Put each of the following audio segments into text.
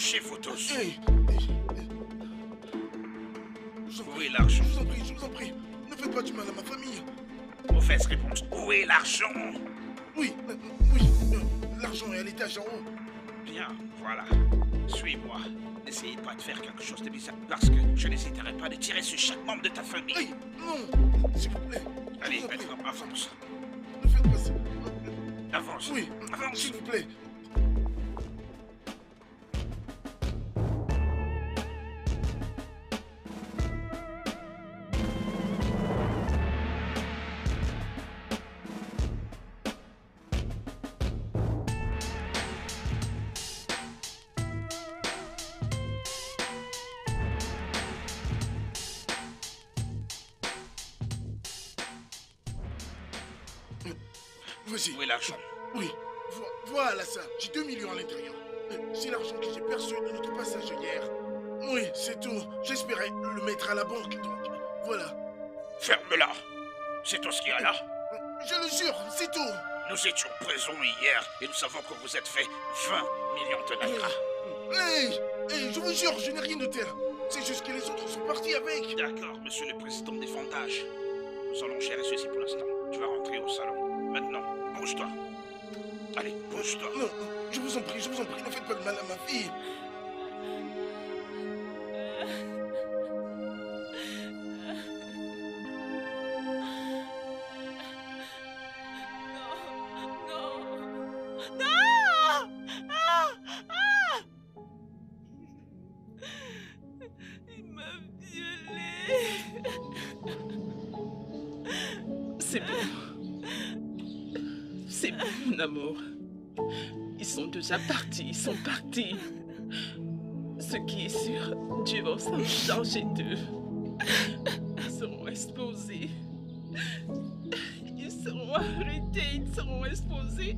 toucher, vous tous. Hey, Où est l'argent? je vous en prie, ne faites pas du mal à ma famille. Mauvaise réponse. Où est l'argent? Oui, l'argent est à l'étage en haut. Bien, voilà. Suis-moi. N'essayez pas de faire quelque chose de bizarre, parce que je n'hésiterai pas de tirer sur chaque membre de ta famille. Hey, non, s'il vous plaît. Allez, je vous en prie. maintenant, avance. Ne faites pas ça. Avance. Oui, Avance. s'il vous plaît. Vas-y. Où est l'argent? Oui, voilà ça. J'ai 2 millions à l'intérieur. C'est l'argent que j'ai perçu de notre passage hier. Oui, c'est tout. J'espérais le mettre à la banque, donc voilà. Ferme-la. C'est tout ce qu'il y a là. Je le jure, c'est tout. Nous étions présents hier et nous savons que vous êtes fait 20 millions de naira. Hey, je vous jure, je n'ai rien de tel. C'est juste que les autres sont partis avec. D'accord, monsieur le président des fondages. Nous allons gérer ceci pour l'instant. Tu vas rentrer au salon. Maintenant, bouge-toi. Allez, bouge-toi. Non, je vous en prie, ne faites pas de mal à ma fille. Il m'a violée. C'est bon. C'est bon, mon amour. Ils sont déjà partis, ils sont partis. Ce qui est sûr, Dieu va s'en charger d'eux. Ils seront exposés. Ils seront arrêtés, ils seront exposés.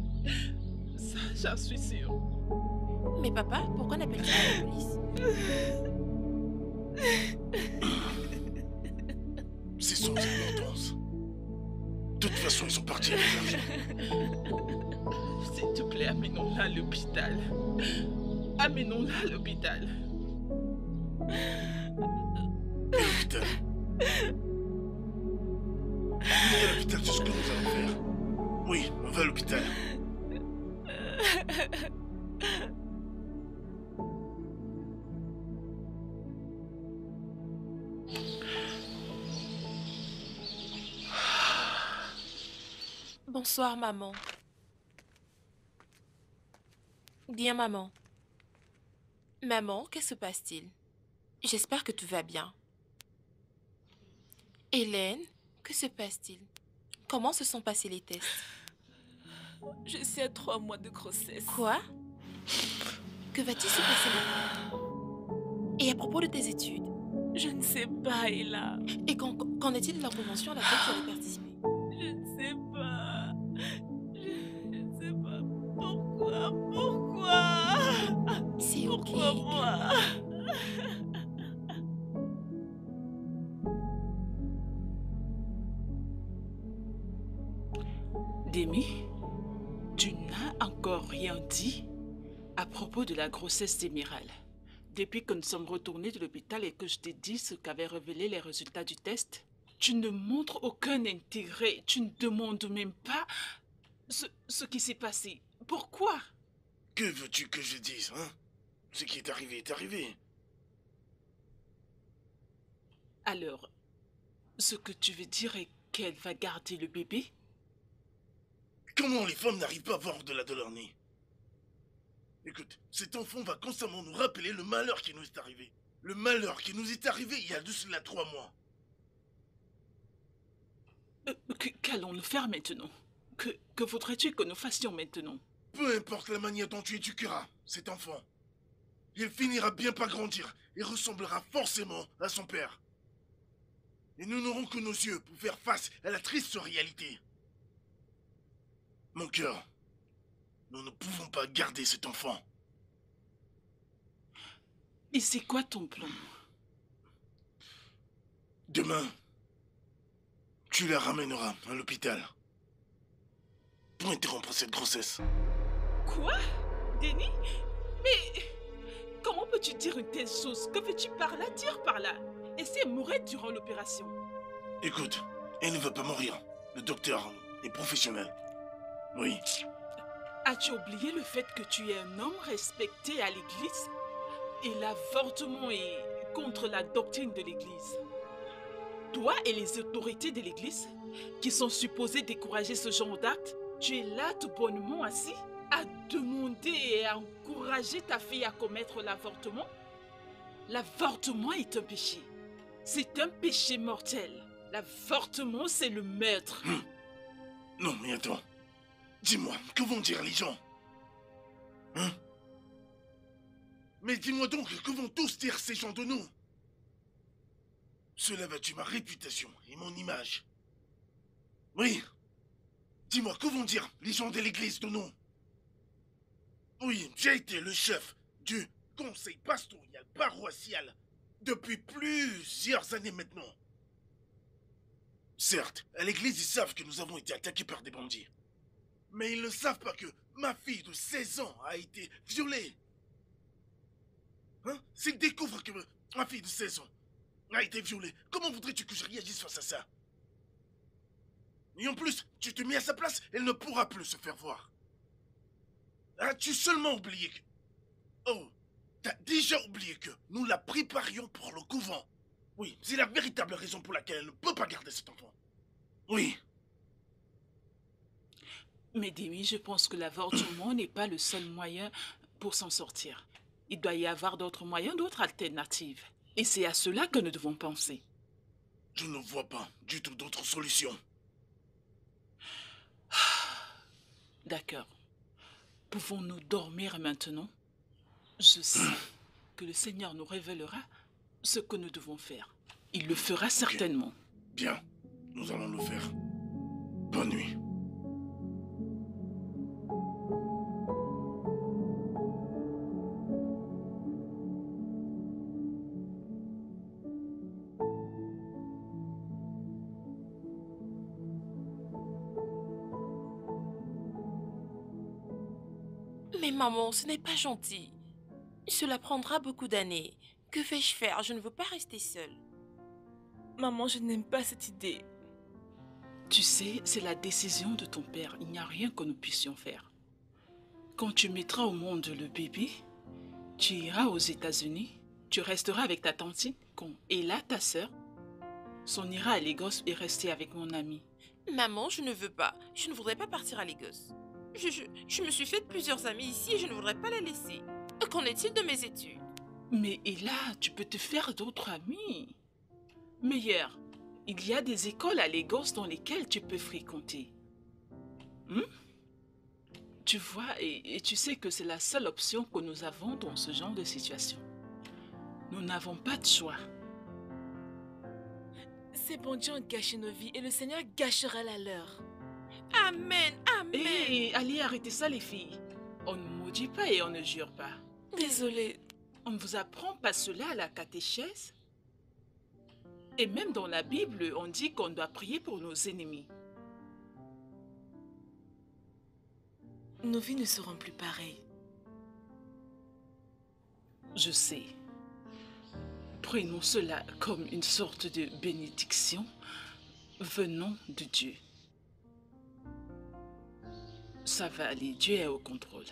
Ça, j'en suis sûre. Mais papa, pourquoi n'appelles-tu pas la police? C'est sans importance. De toute façon, ils sont partis avec l'argent. S'il te plaît, amenons-la à l'hôpital. Amenons-la à l'hôpital. À l'hôpital. Venez à l'hôpital, c'est ce que nous allons faire. Oui, on va à l'hôpital. Bonsoir, maman. Bien, maman. Maman, que se passe-t-il? J'espère que tout va bien. Hélène, que se passe-t-il? Comment se sont passés les tests? Je suis à 3 mois de grossesse. Quoi? Que va-t-il se passer maintenant? Et à propos de tes études? Je ne sais pas, Ella. Et qu'en est-il de la convention à laquelle tu avais participé? Je ne sais pas. Je ne sais pas. Pourquoi? C'est ok. Pourquoi moi? Demi, tu n'as encore rien dit à propos de la grossesse d'Émerald. Depuis que nous sommes retournés de l'hôpital et que je t'ai dit ce qu'avaient révélé les résultats du test, tu ne montres aucun intérêt. Tu ne demandes même pas ce qui s'est passé. Pourquoi? Que veux-tu que je dise, hein? Ce qui est arrivé est arrivé. Alors, ce que tu veux dire est qu'elle va garder le bébé? Comment les femmes n'arrivent pas à voir au-delà de leur nez? Écoute, cet enfant va constamment nous rappeler le malheur qui nous est arrivé. Le malheur qui nous est arrivé il y a de cela 3 mois. Qu'allons-nous faire maintenant? Que voudrais-tu que nous fassions maintenant? Peu importe la manière dont tu éduqueras cet enfant, il finira bien par grandir et ressemblera forcément à son père. Et nous n'aurons que nos yeux pour faire face à la triste réalité. Mon cœur, nous ne pouvons pas garder cet enfant. Et c'est quoi ton plan? Demain, tu la ramèneras à l'hôpital pour interrompre cette grossesse. Quoi? Denis? Mais Comment peux-tu dire une telle chose? Que veux-tu par là dire par là? Et si elle mourait durant l'opération? Écoute, elle ne veut pas mourir. Le docteur est professionnel. Oui. As-tu oublié le fait que tu es un homme respecté à l'église? Et l'avortement est contre la doctrine de l'église. Toi et les autorités de l'église, qui sont supposées décourager ce genre d'acte, tu es là tout bonnement assis à demander et à encourager ta fille à commettre l'avortement? L'avortement est un péché. C'est un péché mortel. L'avortement, c'est le meurtre. Non, mais attends. Dis-moi, que vont dire les gens? Hein? Mais dis-moi donc, que vont tous dire ces gens de nous? Cela va tuer ma réputation et mon image. Oui. Dis-moi, que vont dire les gens de l'église de nous? Oui, j'ai été le chef du conseil pastoral paroissial depuis plusieurs années maintenant. Certes, à l'église, ils savent que nous avons été attaqués par des bandits. Mais ils ne savent pas que ma fille de 16 ans a été violée. Hein? S'ils découvrent que ma fille de 16 ans a été violée, comment voudrais-tu que je réagisse face à ça? Et en plus, tu te mets à sa place, elle ne pourra plus se faire voir. As-tu seulement oublié que... Oh, t'as déjà oublié que nous la préparions pour le couvent. Oui, c'est la véritable raison pour laquelle elle ne peut pas garder cet enfant. Oui. Mais Demi, je pense que l'avortement n'est pas le seul moyen pour s'en sortir. Il doit y avoir d'autres moyens, d'autres alternatives. Et c'est à cela que nous devons penser. Je ne vois pas du tout d'autre solution. D'accord. Pouvons-nous dormir maintenant? Je sais que le Seigneur nous révélera ce que nous devons faire. Il le fera certainement. Bien, nous allons le faire. Bonne nuit. Mais maman, ce n'est pas gentil. Cela prendra beaucoup d'années. Que vais-je faire? Je ne veux pas rester seule. Maman, je n'aime pas cette idée. Tu sais, c'est la décision de ton père. Il n'y a rien que nous puissions faire. Quand tu mettras au monde le bébé, tu iras aux États-Unis, tu resteras avec ta tantine, et là, ta sœur, s'en ira à Lagos et rester avec mon ami. Maman, je ne veux pas. Je ne voudrais pas partir à Lagos. Je me suis fait plusieurs amis ici et je ne voudrais pas les laisser. Qu'en est-il de mes études? Mais et là, tu peux te faire d'autres amis. Meilleur, il y a des écoles à Lagos dans lesquelles tu peux fréquenter. Tu vois, et tu sais que c'est la seule option que nous avons dans ce genre de situation. Nous n'avons pas de choix. Ces bandits ont gâché nos vies et le Seigneur gâchera la leur. Amen, amen. Hé, allez, arrêtez ça les filles. On ne maudit pas et on ne jure pas. Désolée. On ne vous apprend pas cela à la catéchèse. Et même dans la Bible, on dit qu'on doit prier pour nos ennemis. Nos vies ne seront plus pareilles. Je sais. Prenons cela comme une sorte de bénédiction venant de Dieu. Ça va aller, Dieu est au contrôle.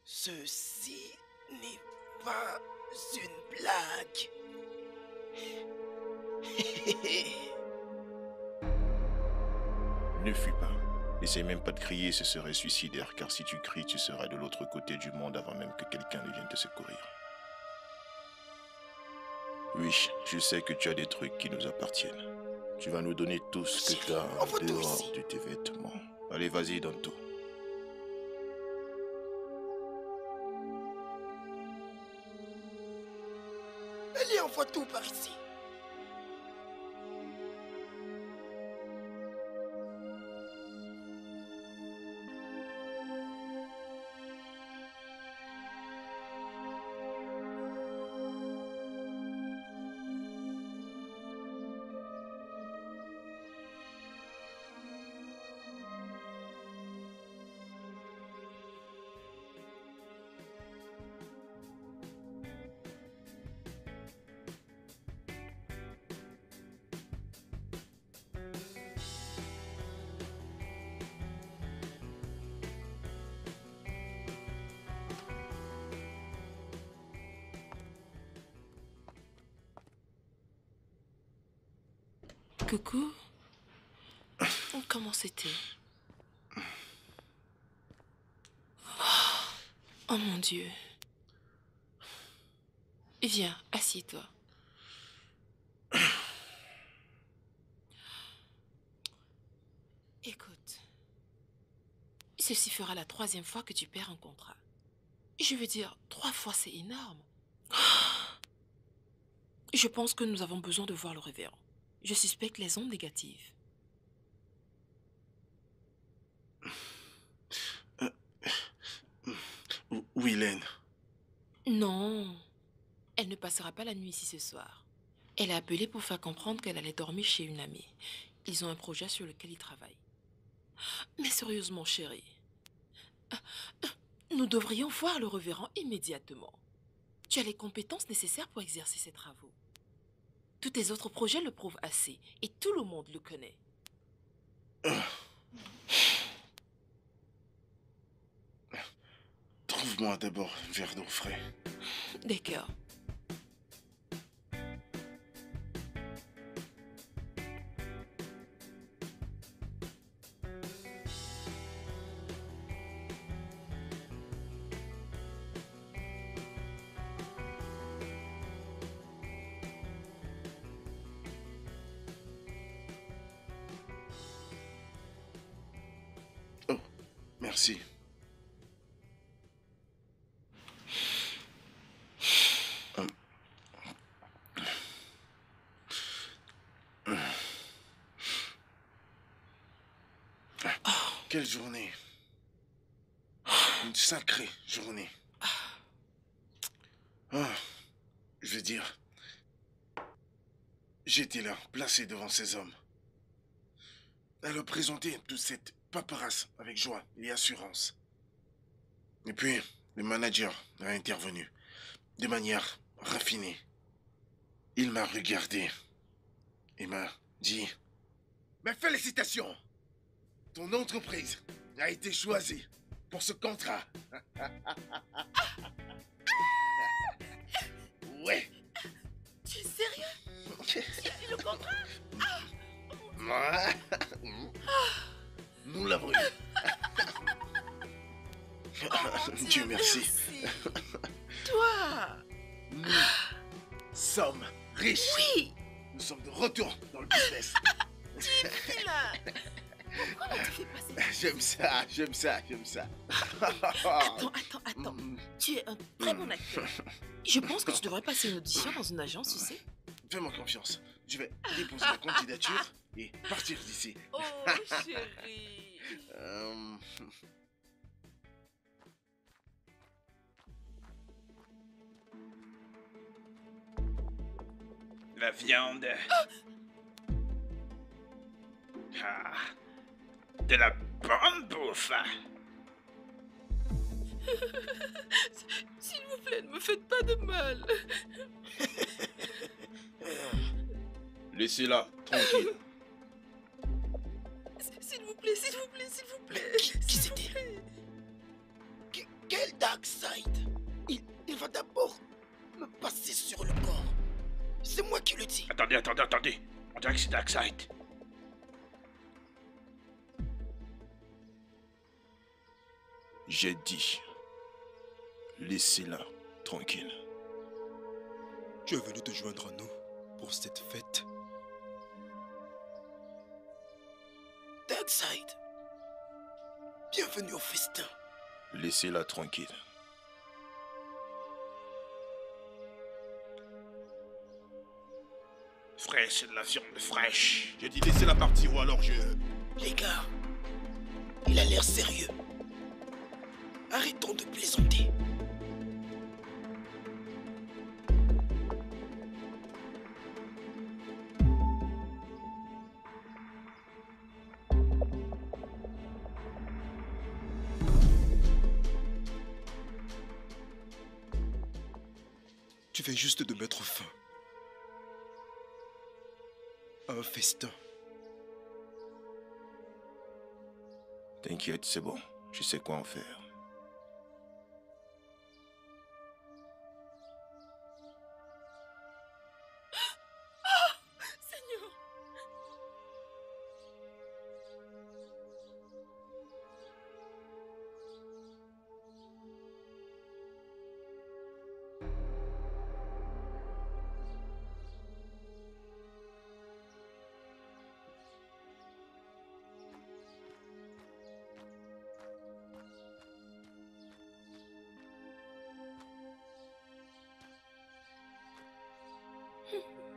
Ceci n'est pas une blague. Ne fuis pas. N'essaie même pas de crier, ce serait suicidaire, car si tu cries, tu seras de l'autre côté du monde avant même que quelqu'un ne vienne te secourir. Oui, je sais que tu as des trucs qui nous appartiennent. Tu vas nous donner tout ce que tu as en dehors de tes vêtements. Allez, vas-y, donne tout. Allez, envoie tout par ici. Coucou. Comment c'était? Oh mon Dieu. Viens, assieds-toi. Écoute, ceci fera la 3e fois que tu perds un contrat. Je veux dire, 3 fois c'est énorme. Je pense que nous avons besoin de voir le révérend. Je suspecte les ondes négatives. Oui, Len. Non, elle ne passera pas la nuit ici ce soir. Elle a appelé pour faire comprendre qu'elle allait dormir chez une amie. Ils ont un projet sur lequel ils travaillent. Mais sérieusement, chérie, nous devrions voir le révérend immédiatement. Tu as les compétences nécessaires pour exercer ces travaux. Tous tes autres projets le prouvent assez, et tout le monde le connaît. Trouve-moi d'abord un verre d'eau frais. D'accord. Oh, merci. Quelle journée. Une sacrée journée. Ah, je veux dire, j'étais là, placé devant ces hommes. À leur présenter toute cette paperasse avec joie et assurance. Et puis, le manager a intervenu de manière raffinée. Il m'a regardé et m'a dit: mes félicitations! Ton entreprise a été choisie pour ce contrat. Ouais. Tu es sérieux? Le contrat? Nous l'avons eu. Dieu merci. Toi? Nous sommes riches. Oui. Nous sommes de retour dans le business. Là. Pourquoi tu fais passer? J'aime ça. Attends. Tu es un très bon acteur. Je pense que tu devrais passer une audition dans une agence, tu sais. Fais-moi confiance. Je vais déposer ma candidature et partir d'ici. Oh, chérie. La viande. Ah, de la bonne bouffe. S'il vous plaît, ne me faites pas de mal. Laissez-la tranquille. S'il vous plaît. Qui c'était? Quel Darkseid? Il va d'abord me passer sur le corps. C'est moi qui le dis. Attendez. On dirait que c'est Darkseid. J'ai dit, laissez-la tranquille. Tu es venu te joindre à nous pour cette fête. Darkseid, bienvenue au festin. Laissez-la tranquille. Fraîche, c'est de la viande fraîche. J'ai dit laissez-la partir ou alors je... Les gars, il a l'air sérieux. Arrêtons de plaisanter. Tu viens juste de mettre fin à un festin. T'inquiète, c'est bon. Je sais quoi en faire.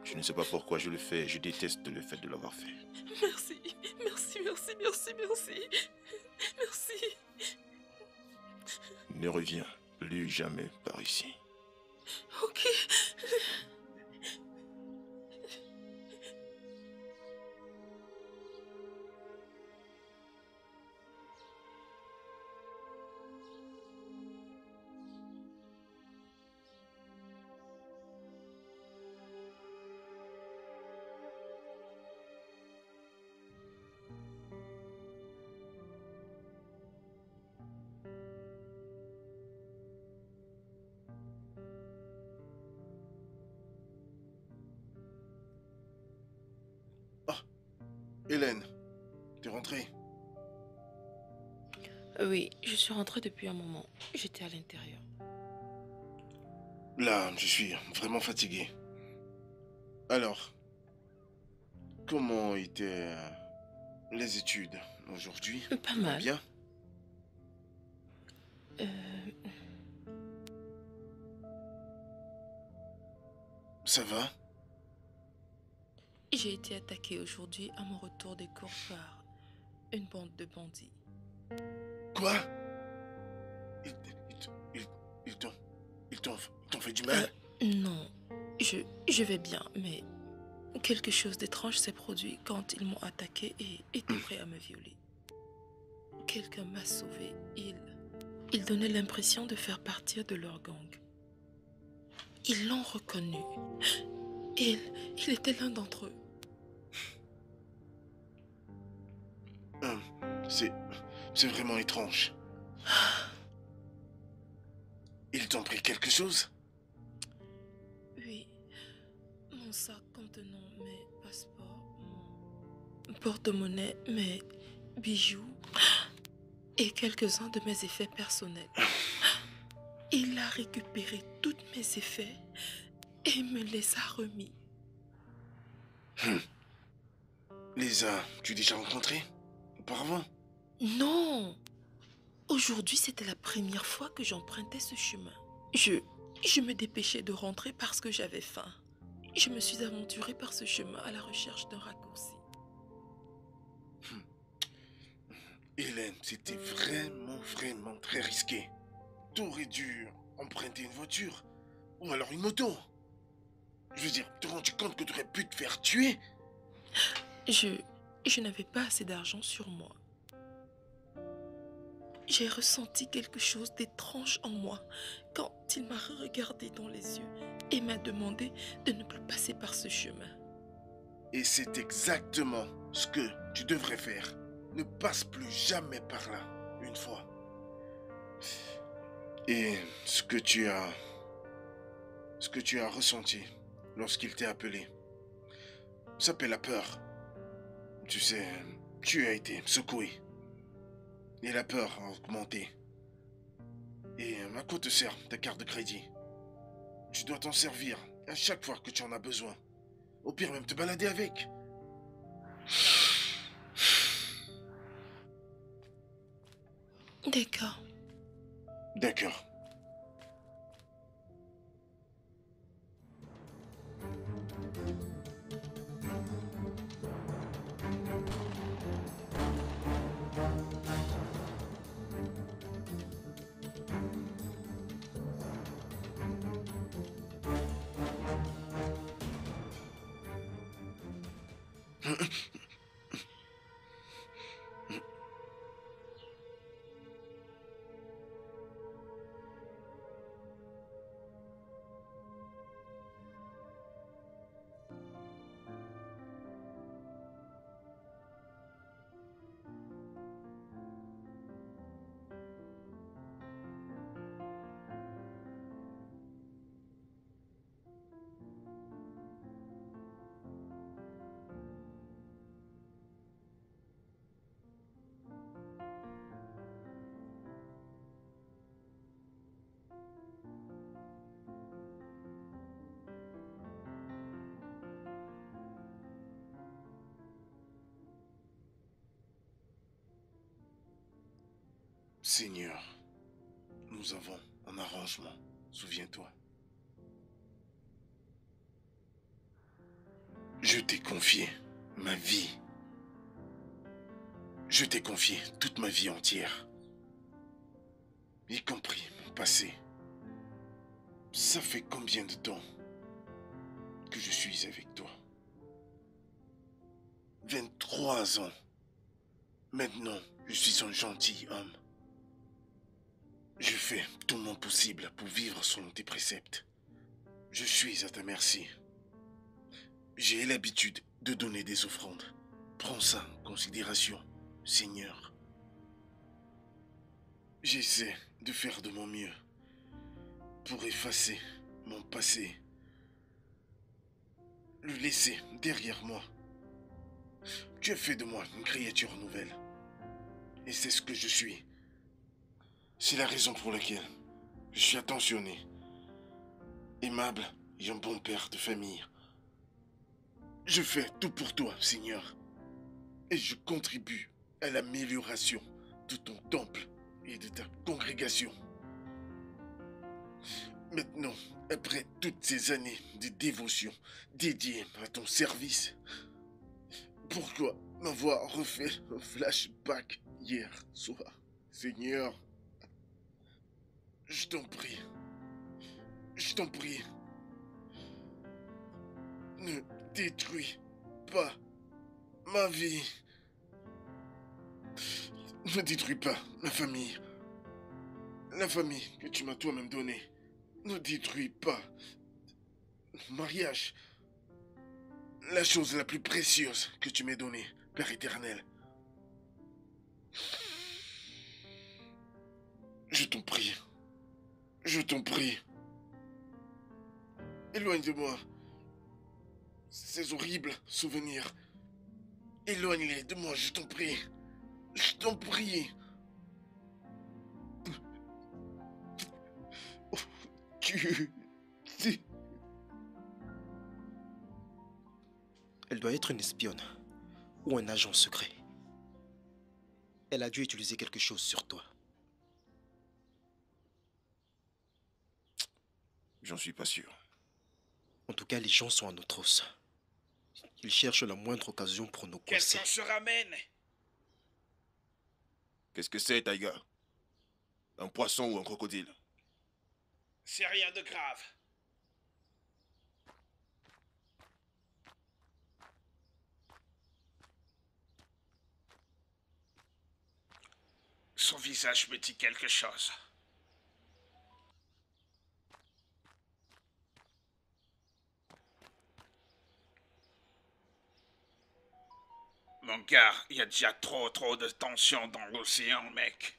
Je ne sais pas pourquoi je le fais. Je déteste le fait de l'avoir fait. Merci, merci, merci, merci, merci. Merci. Ne reviens plus jamais par ici. Ok. Hélène, t'es rentrée? Oui, je suis rentrée depuis un moment. J'étais à l'intérieur. Là, je suis vraiment fatigué. Alors, comment étaient les études aujourd'hui? Pas mal. Bien? Ça va? J'ai été attaquée aujourd'hui à mon retour des cours par une bande de bandits. Quoi? Ils t'ont fait du mal? Non, je vais bien, mais quelque chose d'étrange s'est produit quand ils m'ont attaqué et étaient prêts à me violer. Quelqu'un m'a sauvée. Ils donnaient l'impression de faire partie de leur gang. Ils l'ont reconnu. Il était l'un d'entre eux. C'est vraiment étrange. Ils t'ont pris quelque chose? Oui. Mon sac contenant mes passeports, mon porte-monnaie, mes bijoux et quelques-uns de mes effets personnels. Il a récupéré tous mes effets et me les a remis. Les as-tu déjà rencontrés auparavant? Non! Aujourd'hui, c'était la première fois que j'empruntais ce chemin. Je me dépêchais de rentrer parce que j'avais faim. Je me suis aventurée par ce chemin à la recherche d'un raccourci. Hélène, c'était vraiment très risqué. T'aurais dû emprunter une voiture ou alors une moto. Je veux dire, te rends-tu compte que tu aurais pu te faire tuer? Je n'avais pas assez d'argent sur moi. J'ai ressenti quelque chose d'étrange en moi quand il m'a regardé dans les yeux et m'a demandé de ne plus passer par ce chemin. Et c'est exactement ce que tu devrais faire. Ne passe plus jamais par là, une fois. Et ce que tu as ressenti lorsqu'il t'est appelé s'appelle la peur. Tu sais, tu as été secoué. Et la peur a augmenté. Et à quoi te sert ta carte de crédit? Tu dois t'en servir à chaque fois que tu en as besoin. Au pire, même te balader avec. D'accord. D'accord. Seigneur, nous avons un arrangement, souviens-toi. Je t'ai confié ma vie. Je t'ai confié toute ma vie entière. Y compris mon passé. Ça fait combien de temps que je suis avec toi? 23 ans. Maintenant, je suis un gentil homme. Je fais tout mon possible pour vivre selon tes préceptes. Je suis à ta merci. J'ai l'habitude de donner des offrandes. Prends ça en considération, Seigneur. J'essaie de faire de mon mieux pour effacer mon passé, le laisser derrière moi. Tu as fait de moi une créature nouvelle. Et c'est ce que je suis. C'est la raison pour laquelle je suis attentionné, aimable et un bon père de famille. Je fais tout pour toi, Seigneur. Et je contribue à l'amélioration de ton temple et de ta congrégation. Maintenant, après toutes ces années de dévotion dédiées à ton service, pourquoi m'avoir refait un flashback hier soir, Seigneur? Je t'en prie. Je t'en prie. Ne détruis pas ma vie. Ne détruis pas ma famille. La famille que tu m'as toi-même donnée. Ne détruis pas mon mariage. La chose la plus précieuse que tu m'aies donnée, Père éternel. Je t'en prie. Je t'en prie. Éloigne de moi ces horribles souvenirs. Éloigne-les de moi, je t'en prie. Je t'en prie. Oh, tu... Elle doit être une espionne ou un agent secret. Elle a dû utiliser quelque chose sur toi. J'en suis pas sûr. En tout cas, les gens sont à notre os. Ils cherchent la moindre occasion pour nous coincer. Quelqu'un se ramène. Qu'est-ce que c'est, Taiga? Un poisson ou un crocodile? C'est rien de grave. Son visage me dit quelque chose. Mon gars, il y a déjà trop de tension dans l'océan, mec.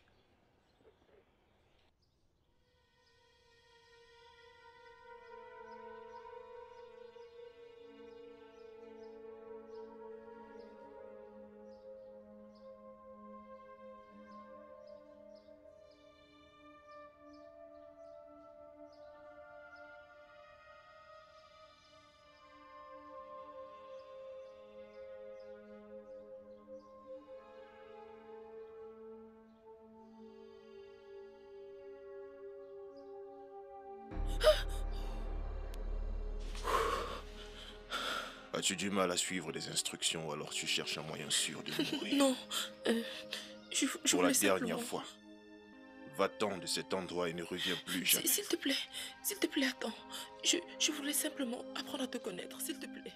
As-tu du mal à suivre les instructions ou alors tu cherches un moyen sûr de mourir? Non, je Pour la voulais dernière simplement... fois, va-t'en de cet endroit et ne reviens plus jamais. S'il te plaît, attends. Je voulais simplement apprendre à te connaître, s'il te plaît.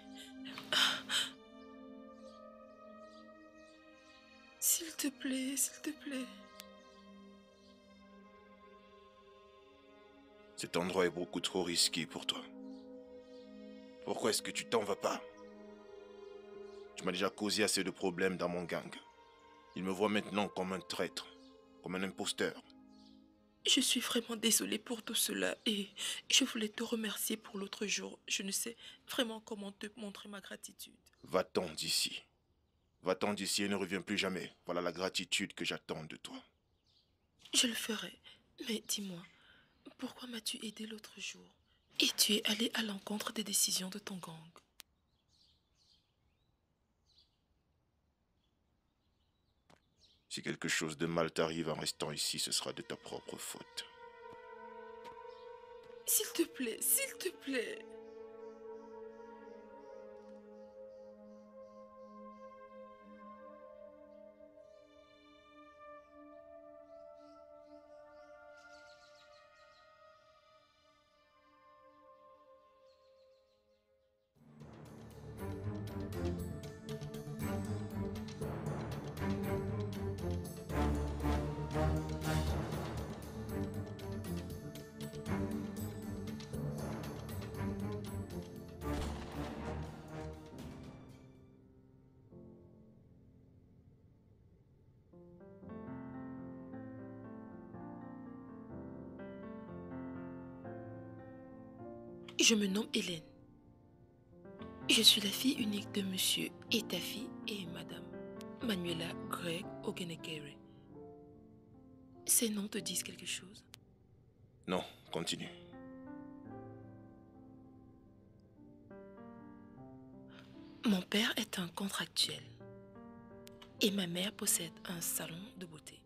S'il te plaît, s'il te plaît. Cet endroit est beaucoup trop risqué pour toi. Pourquoi est-ce que tu t'en vas pas? Tu m'as déjà causé assez de problèmes dans mon gang. Il me voit maintenant comme un traître, comme un imposteur. Je suis vraiment désolée pour tout cela et je voulais te remercier pour l'autre jour. Je ne sais vraiment comment te montrer ma gratitude. Va-t'en d'ici. Va-t'en d'ici et ne reviens plus jamais. Voilà la gratitude que j'attends de toi. Je le ferai. Mais dis-moi, pourquoi m'as-tu aidé l'autre jour? Et tu es allé à l'encontre des décisions de ton gang. Si quelque chose de mal t'arrive en restant ici, ce sera de ta propre faute. S'il te plaît, s'il te plaît. Je me nomme Hélène. Je suis la fille unique de monsieur et ta fille et madame Manuela Greg Ogenekere. Ces noms te disent quelque chose? Non, continue. Mon père est un contractuel et ma mère possède un salon de beauté.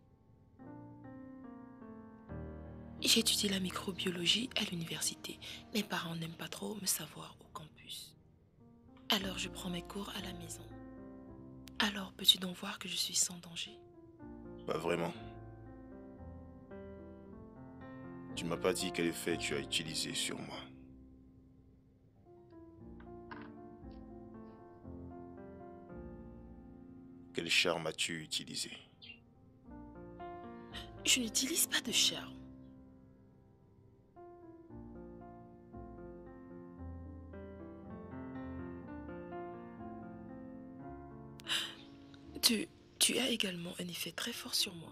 J'étudie la microbiologie à l'université. Mes parents n'aiment pas trop me savoir au campus. Alors je prends mes cours à la maison. Alors peux-tu donc voir que je suis sans danger? Pas vraiment. Tu m'as pas dit quel effet tu as utilisé sur moi. Quel charme as-tu utilisé? Je n'utilise pas de charme. Tu as également un effet très fort sur moi.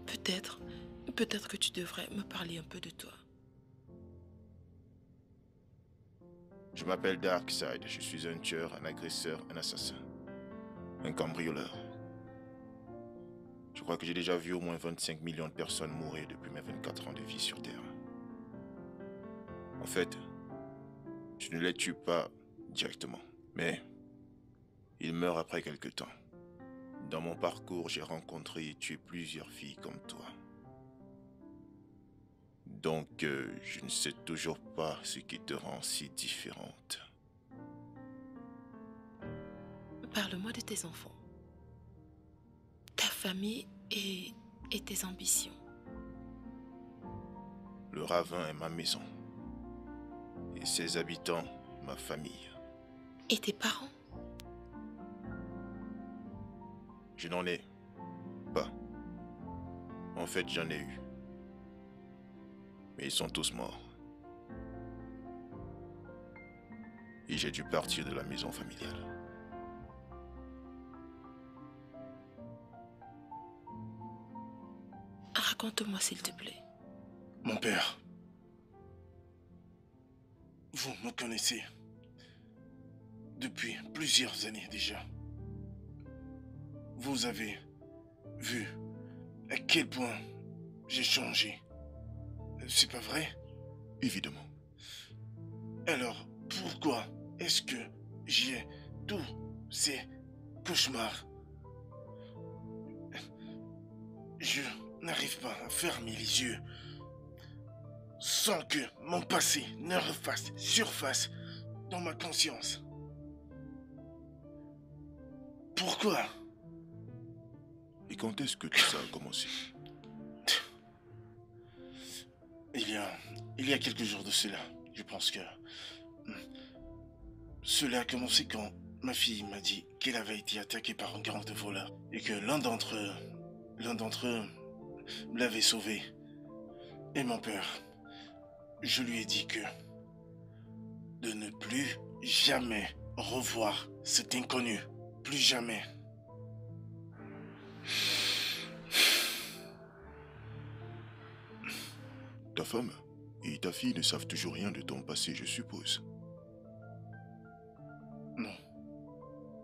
Peut-être que tu devrais me parler un peu de toi. Je m'appelle Darkseid, je suis un tueur, un agresseur, un assassin. Un cambrioleur. Je crois que j'ai déjà vu au moins 25 millions de personnes mourir depuis mes 24 ans de vie sur Terre. En fait, je ne les tue pas directement, mais ils meurent après quelque temps. Dans mon parcours, j'ai rencontré et tué plusieurs filles comme toi. Donc, je ne sais toujours pas ce qui te rend si différente. Parle-moi de tes enfants, ta famille et tes ambitions. Le ravin est ma maison. Et ses habitants, ma famille. Et tes parents? Je n'en ai pas. En fait, j'en ai eu. Mais ils sont tous morts. Et j'ai dû partir de la maison familiale. Raconte-moi s'il te plaît. Mon père, vous me connaissez depuis plusieurs années déjà. Vous avez vu à quel point j'ai changé. C'est pas vrai? Évidemment. Alors, pourquoi est-ce que j'ai tous ces cauchemars? Je n'arrive pas à fermer les yeux sans que mon passé ne refasse surface dans ma conscience. Pourquoi? Et quand est-ce que tout ça a commencé? Il y a quelques jours de cela, je pense que cela a commencé quand ma fille m'a dit qu'elle avait été attaquée par un gang de voleurs et que l'un d'entre eux l'avait sauvée. Et mon père, je lui ai dit que de ne plus jamais revoir cet inconnu, plus jamais. Ta femme et ta fille ne savent toujours rien de ton passé, je suppose.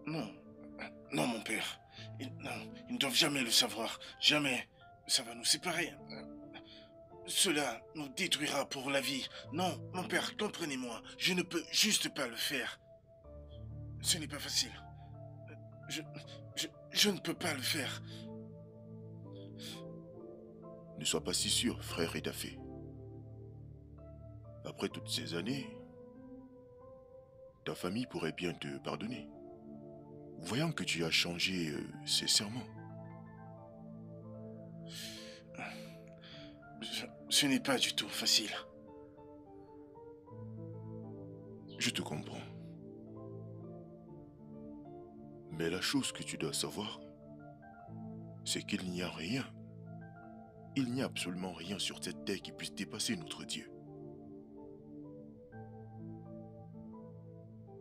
Non, mon père. Ils ne doivent jamais le savoir. Jamais. Ça va nous séparer. Cela nous détruira pour la vie. Non, mon père, comprenez-moi. Je ne peux juste pas le faire. Ce n'est pas facile. Je ne peux pas le faire. Ne sois pas si sûr, frère Edafé. Après toutes ces années, ta famille pourrait bien te pardonner. Voyant que tu as changé sincèrement. Ce n'est pas du tout facile. Je te comprends. Mais la chose que tu dois savoir, c'est qu'il n'y a rien. Il n'y a absolument rien sur cette terre qui puisse dépasser notre Dieu.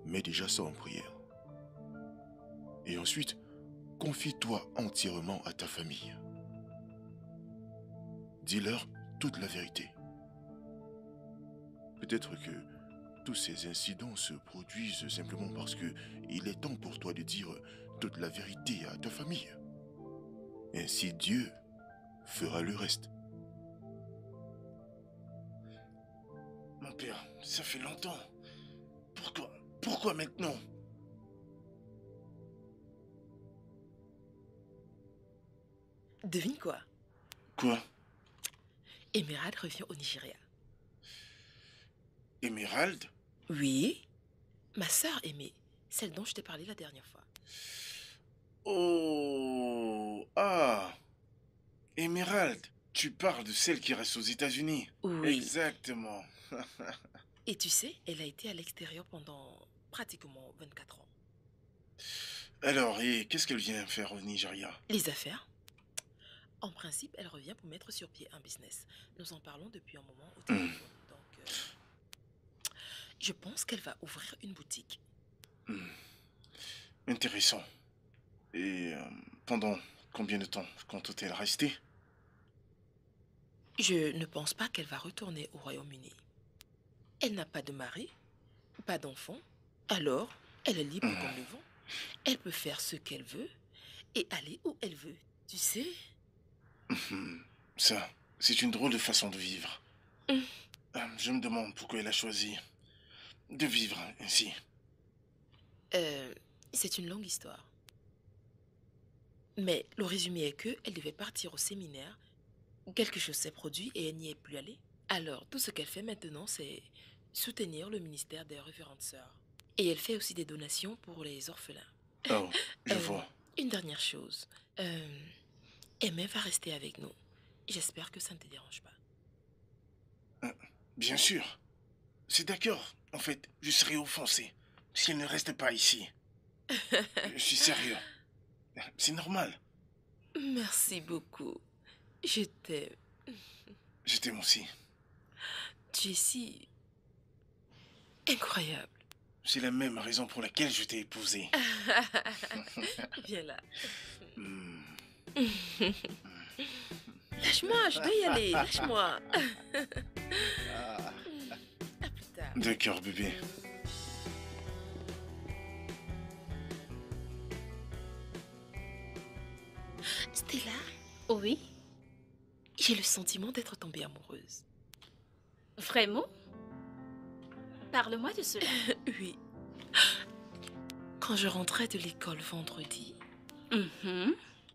Mets déjà ça en prière. Et ensuite, confie-toi entièrement à ta famille. Dis-leur toute la vérité. Peut-être que tous ces incidents se produisent simplement parce que il est temps pour toi de dire toute la vérité à ta famille. Ainsi Dieu fera le reste. Mon père, ça fait longtemps. Pourquoi maintenant? Devine quoi? Quoi? Emerald revient au Nigeria. Emerald? Oui, ma sœur aimée, celle dont je t'ai parlé la dernière fois. Oh, ah, Emerald, tu parles de celle qui reste aux États-Unis. Oui. Exactement. Et tu sais, elle a été à l'extérieur pendant pratiquement 24 ans. Alors, et qu'est-ce qu'elle vient faire au Nigeria? Les affaires? En principe, elle revient pour mettre sur pied un business. Nous en parlons depuis un moment au téléphone. Donc, je pense qu'elle va ouvrir une boutique. Intéressant. Et pendant combien de temps compte-t-elle rester? Je ne pense pas qu'elle va retourner au Royaume-Uni. Elle n'a pas de mari, pas d'enfant. Alors, elle est libre comme le vent. Elle peut faire ce qu'elle veut et aller où elle veut. Tu sais? Ça, c'est une drôle de façon de vivre. Je me demande pourquoi elle a choisi de vivre ainsi. C'est une longue histoire. Mais le résumé est que elle devait partir au séminaire. Quelque chose s'est produit et elle n'y est plus allée. Alors, tout ce qu'elle fait maintenant, c'est soutenir le ministère des révérentes sœurs. Et elle fait aussi des donations pour les orphelins. Oh, je vois. Une dernière chose. Aimée va rester avec nous. J'espère que ça ne te dérange pas. Bien sûr. C'est d'accord. En fait, je serais offensé si elle ne reste pas ici. Je suis sérieux. C'est normal. Merci beaucoup. Je t'aime. Je t'aime aussi. Tu es si... incroyable. C'est la même raison pour laquelle je t'ai épousé. Viens là. Lâche-moi, je dois y aller. Lâche-moi. À plus tard. D'accord, bébé. Stella, Oui, j'ai le sentiment d'être tombée amoureuse. vraiment? Parle-moi de cela. Oui. Quand je rentrais de l'école vendredi,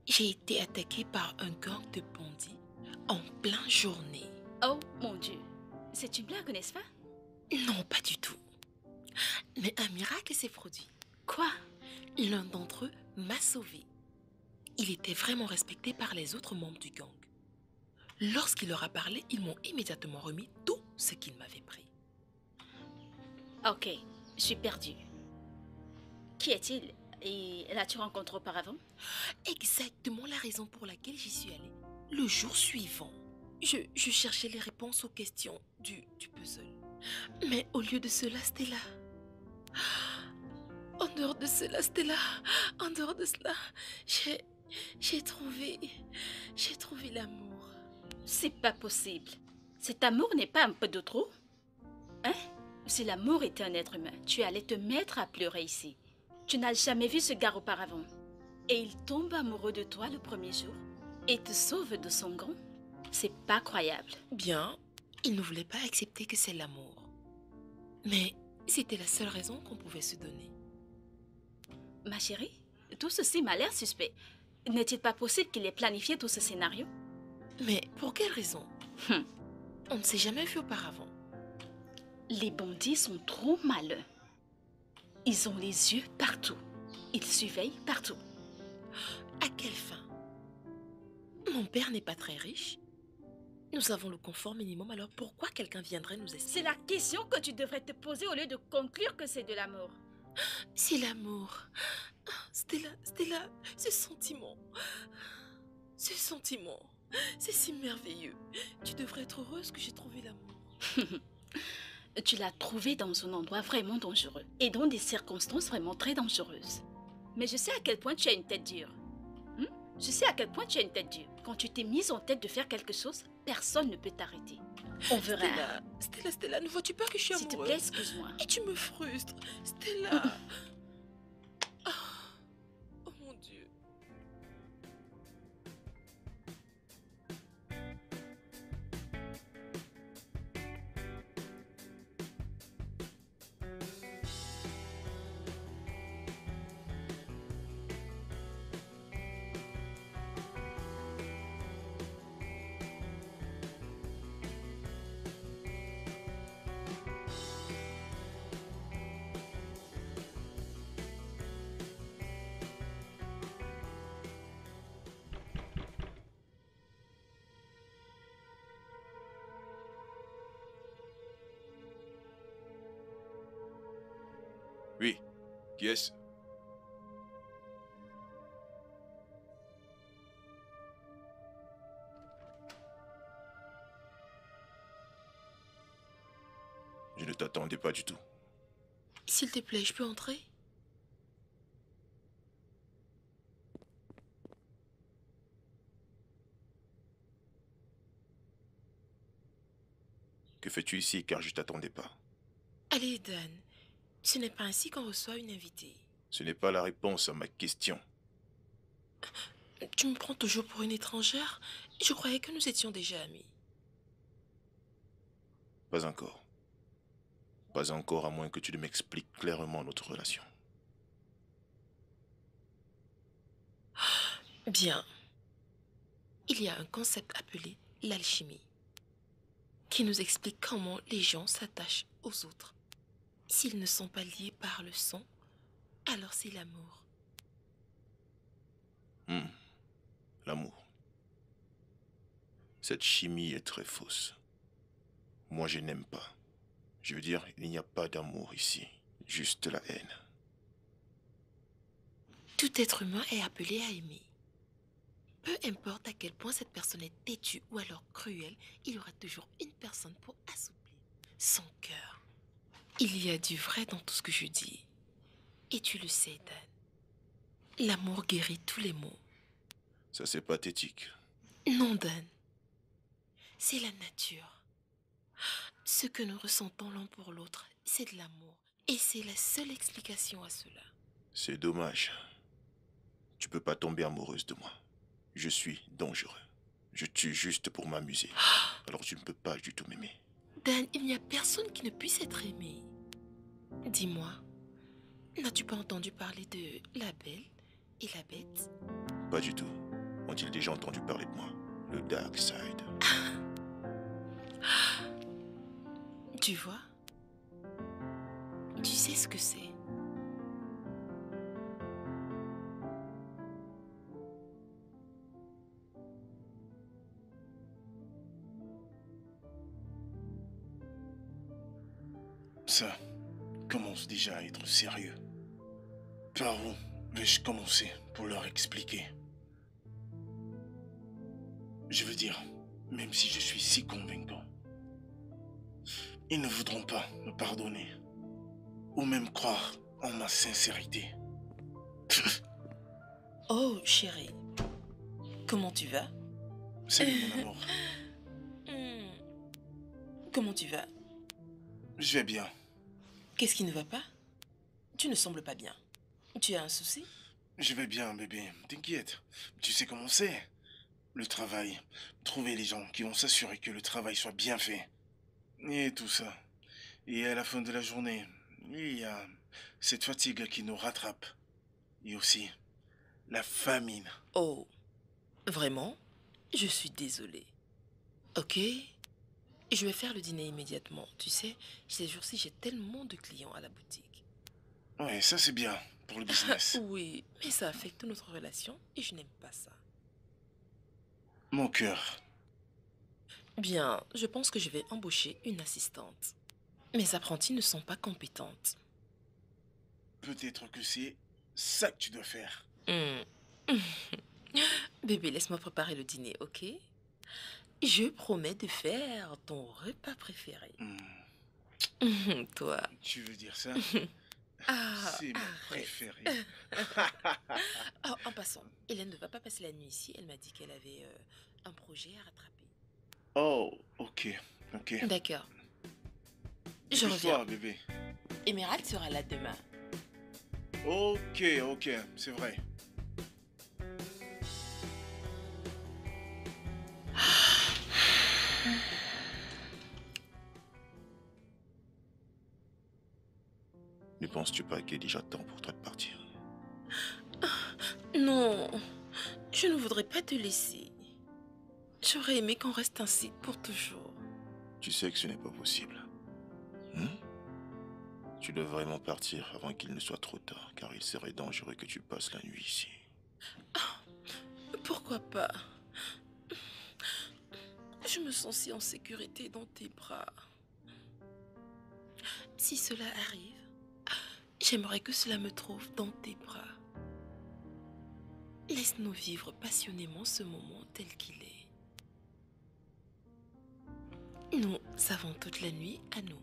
j'ai été attaquée par un gang de bandits en pleine journée. Oh mon Dieu, c'est une blague, n'est-ce pas? Non, pas du tout. Mais un miracle s'est produit. Quoi? L'un d'entre eux m'a sauvée. Il était vraiment respecté par les autres membres du gang. Lorsqu'il leur a parlé, ils m'ont immédiatement remis tout ce qu'ils m'avaient pris. Ok, je suis perdue. Qui est-il? Et l'as-tu rencontré auparavant? Exactement la raison pour laquelle j'y suis allée. Le jour suivant, je cherchais les réponses aux questions du puzzle. Mais au lieu de cela, Stella... En dehors de cela, Stella... En dehors de cela, j'ai trouvé l'amour. C'est pas possible. Cet amour n'est pas un peu de trop? Hein? Si l'amour était un être humain, tu allais te mettre à pleurer ici. Tu n'as jamais vu ce gars auparavant. Et il tombe amoureux de toi le premier jour et te sauve de son gang. C'est pas croyable. Bien, il ne voulait pas accepter que c'est l'amour. Mais c'était la seule raison qu'on pouvait se donner. Ma chérie, tout ceci m'a l'air suspect. N'est-il pas possible qu'il ait planifié tout ce scénario? Mais pour quelle raison? On ne s'est jamais vu auparavant. Les bandits sont trop malins. Ils ont les yeux partout. Ils surveillent partout. À quelle fin? Mon père n'est pas très riche. Nous avons le confort minimum, alors pourquoi quelqu'un viendrait nous espionner? C'est la question que tu devrais te poser au lieu de conclure que c'est de l'amour. C'est l'amour. Stella, ce sentiment, c'est si merveilleux. Tu devrais être heureuse que j'ai trouvé l'amour. Tu l'as trouvé dans un endroit vraiment dangereux et dans des circonstances vraiment très dangereuses. Mais je sais à quel point tu as une tête dure. Je sais à quel point tu as une tête dure. Quand tu t'es mise en tête de faire quelque chose, personne ne peut t'arrêter. On verra. Stella, ne vois-tu pas que je suis amoureuse? S'il te plaît, excuse-moi. Et tu me frustres. Stella. Oh mon Dieu. Oui, qui est-ce? Je ne t'attendais pas du tout. S'il te plaît, je peux entrer? Que fais-tu ici car je t'attendais pas? Allez, Dan. Ce n'est pas ainsi qu'on reçoit une invitée. Ce n'est pas la réponse à ma question. Tu me prends toujours pour une étrangère? Je croyais que nous étions déjà amis. Pas encore. Pas encore, à moins que tu ne m'expliques clairement notre relation. Bien. Il y a un concept appelé l'alchimie, qui nous explique comment les gens s'attachent aux autres. S'ils ne sont pas liés par le sang, alors c'est l'amour. L'amour. Cette chimie est très fausse. Moi, je n'aime pas. Je veux dire, il n'y a pas d'amour ici. Juste la haine. Tout être humain est appelé à aimer. Peu importe à quel point cette personne est têtue ou alors cruelle, il y aura toujours une personne pour assouplir son cœur. Il y a du vrai dans tout ce que je dis. Et tu le sais, Dan. L'amour guérit tous les maux. Ça, c'est pathétique. Non, Dan. C'est la nature. Ce que nous ressentons l'un pour l'autre, c'est de l'amour. Et c'est la seule explication à cela. C'est dommage. Tu peux pas tomber amoureuse de moi. Je suis dangereux. Je tue juste pour m'amuser. Alors tu ne peux pas du tout m'aimer. Dan, il n'y a personne qui ne puisse être aimé. Dis-moi, n'as-tu pas entendu parler de la Belle et la Bête? Pas du tout. Ont-ils déjà entendu parler de moi? Le Dark Side. Tu vois? Tu sais ce que c'est. Ça commence déjà à être sérieux. Par où vais-je commencer pour leur expliquer? Je veux dire, même si je suis si convaincant, ils ne voudront pas me pardonner ou même croire en ma sincérité. Oh, chérie, comment tu vas? Salut mon amour. Comment tu vas? Je vais bien. Qu'est-ce qui ne va pas? Tu ne sembles pas bien. Tu as un souci? Je vais bien, bébé. T'inquiète. Tu sais comment c'est. Le travail. Trouver les gens qui vont s'assurer que le travail soit bien fait. Et tout ça. Et à la fin de la journée, il y a cette fatigue qui nous rattrape. Et aussi, la famine. Oh, vraiment? Je suis désolée. Ok? Je vais faire le dîner immédiatement. Tu sais, ces jours-ci, j'ai tellement de clients à la boutique. Ouais, ça c'est bien pour le business. Oui, mais ça affecte notre relation et je n'aime pas ça. Mon cœur. Bien, je pense que je vais embaucher une assistante. Mes apprentis ne sont pas compétentes. Peut-être que c'est ça que tu dois faire. Bébé, laisse-moi préparer le dîner, ok? Je promets de faire ton repas préféré. Toi. Tu veux dire ça? Ah, C'est ma arrête. préférée. Oh, en passant, Hélène ne va pas passer la nuit ici. Elle m'a dit qu'elle avait un projet à rattraper. Oh, ok, ok. D'accord. Je Dépêche-toi, reviens. bébé. Émeraude sera là demain. Ok, ok, c'est vrai. Ne penses-tu pas qu'il est déjà temps pour toi de partir? Non, je ne voudrais pas te laisser. J'aurais aimé qu'on reste ainsi pour toujours. Tu sais que ce n'est pas possible. Tu dois vraiment partir avant qu'il ne soit trop tard, car il serait dangereux que tu passes la nuit ici. Pourquoi pas? Je me sens si en sécurité dans tes bras. Si cela arrive, j'aimerais que cela me trouve dans tes bras. Laisse-nous vivre passionnément ce moment tel qu'il est. Nous avons toute la nuit à nous.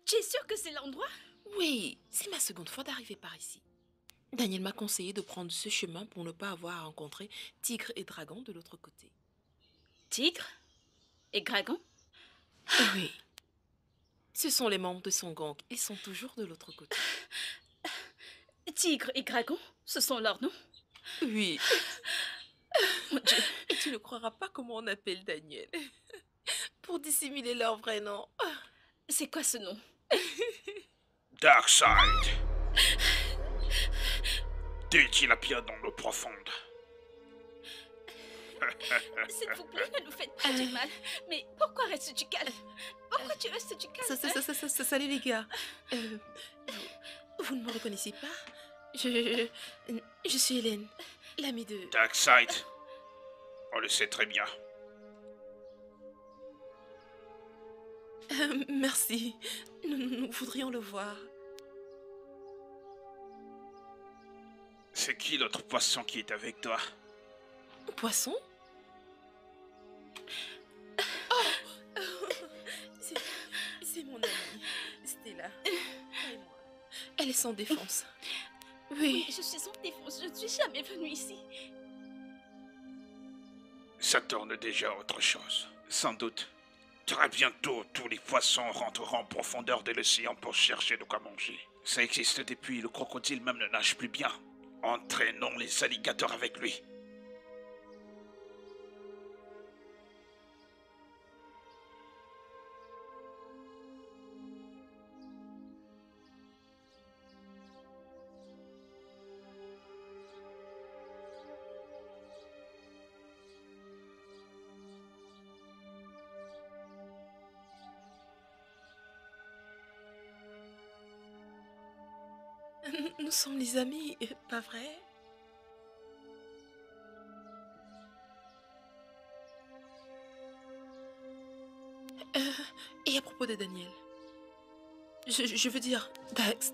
Tu es sûr que c'est l'endroit? Oui, c'est ma seconde fois d'arriver par ici. Daniel m'a conseillé de prendre ce chemin pour ne pas avoir à rencontrer Tigre et Dragon de l'autre côté. Tigre et Dragon? Oui. Ce sont les membres de son gang. Ils sont toujours de l'autre côté. Tigre et Dragon, ce sont leurs noms? Oui. Mon Dieu. Et tu ne croiras pas comment on appelle Daniel. Pour dissimuler leur vrai nom. C'est quoi ce nom? Darkseid. Dédié la pierre dans l'eau profonde. S'il vous plaît, ne nous faites pas du mal. Mais pourquoi restes-tu calme? Pourquoi tu restes du calme? Salut les gars. Vous ne me reconnaissez pas? Je suis Hélène, l'amie de... Darkseid. On le sait très bien. Merci. Nous voudrions le voir. C'est qui l'autre poisson qui est avec toi? Poisson? C'est mon amie, Stella. Et moi. Elle est sans défense. Oui. Je suis sans défense, je ne suis jamais venue ici. Ça tourne déjà à autre chose. Sans doute. Très bientôt, tous les poissons rentreront en profondeur de l'océan pour chercher de quoi manger. Ça existe depuis, le crocodile même ne nage plus bien. Entraînons les alligators avec lui. Nous sommes les amis, pas vrai? Et à propos de Daniel, je veux dire, Dax.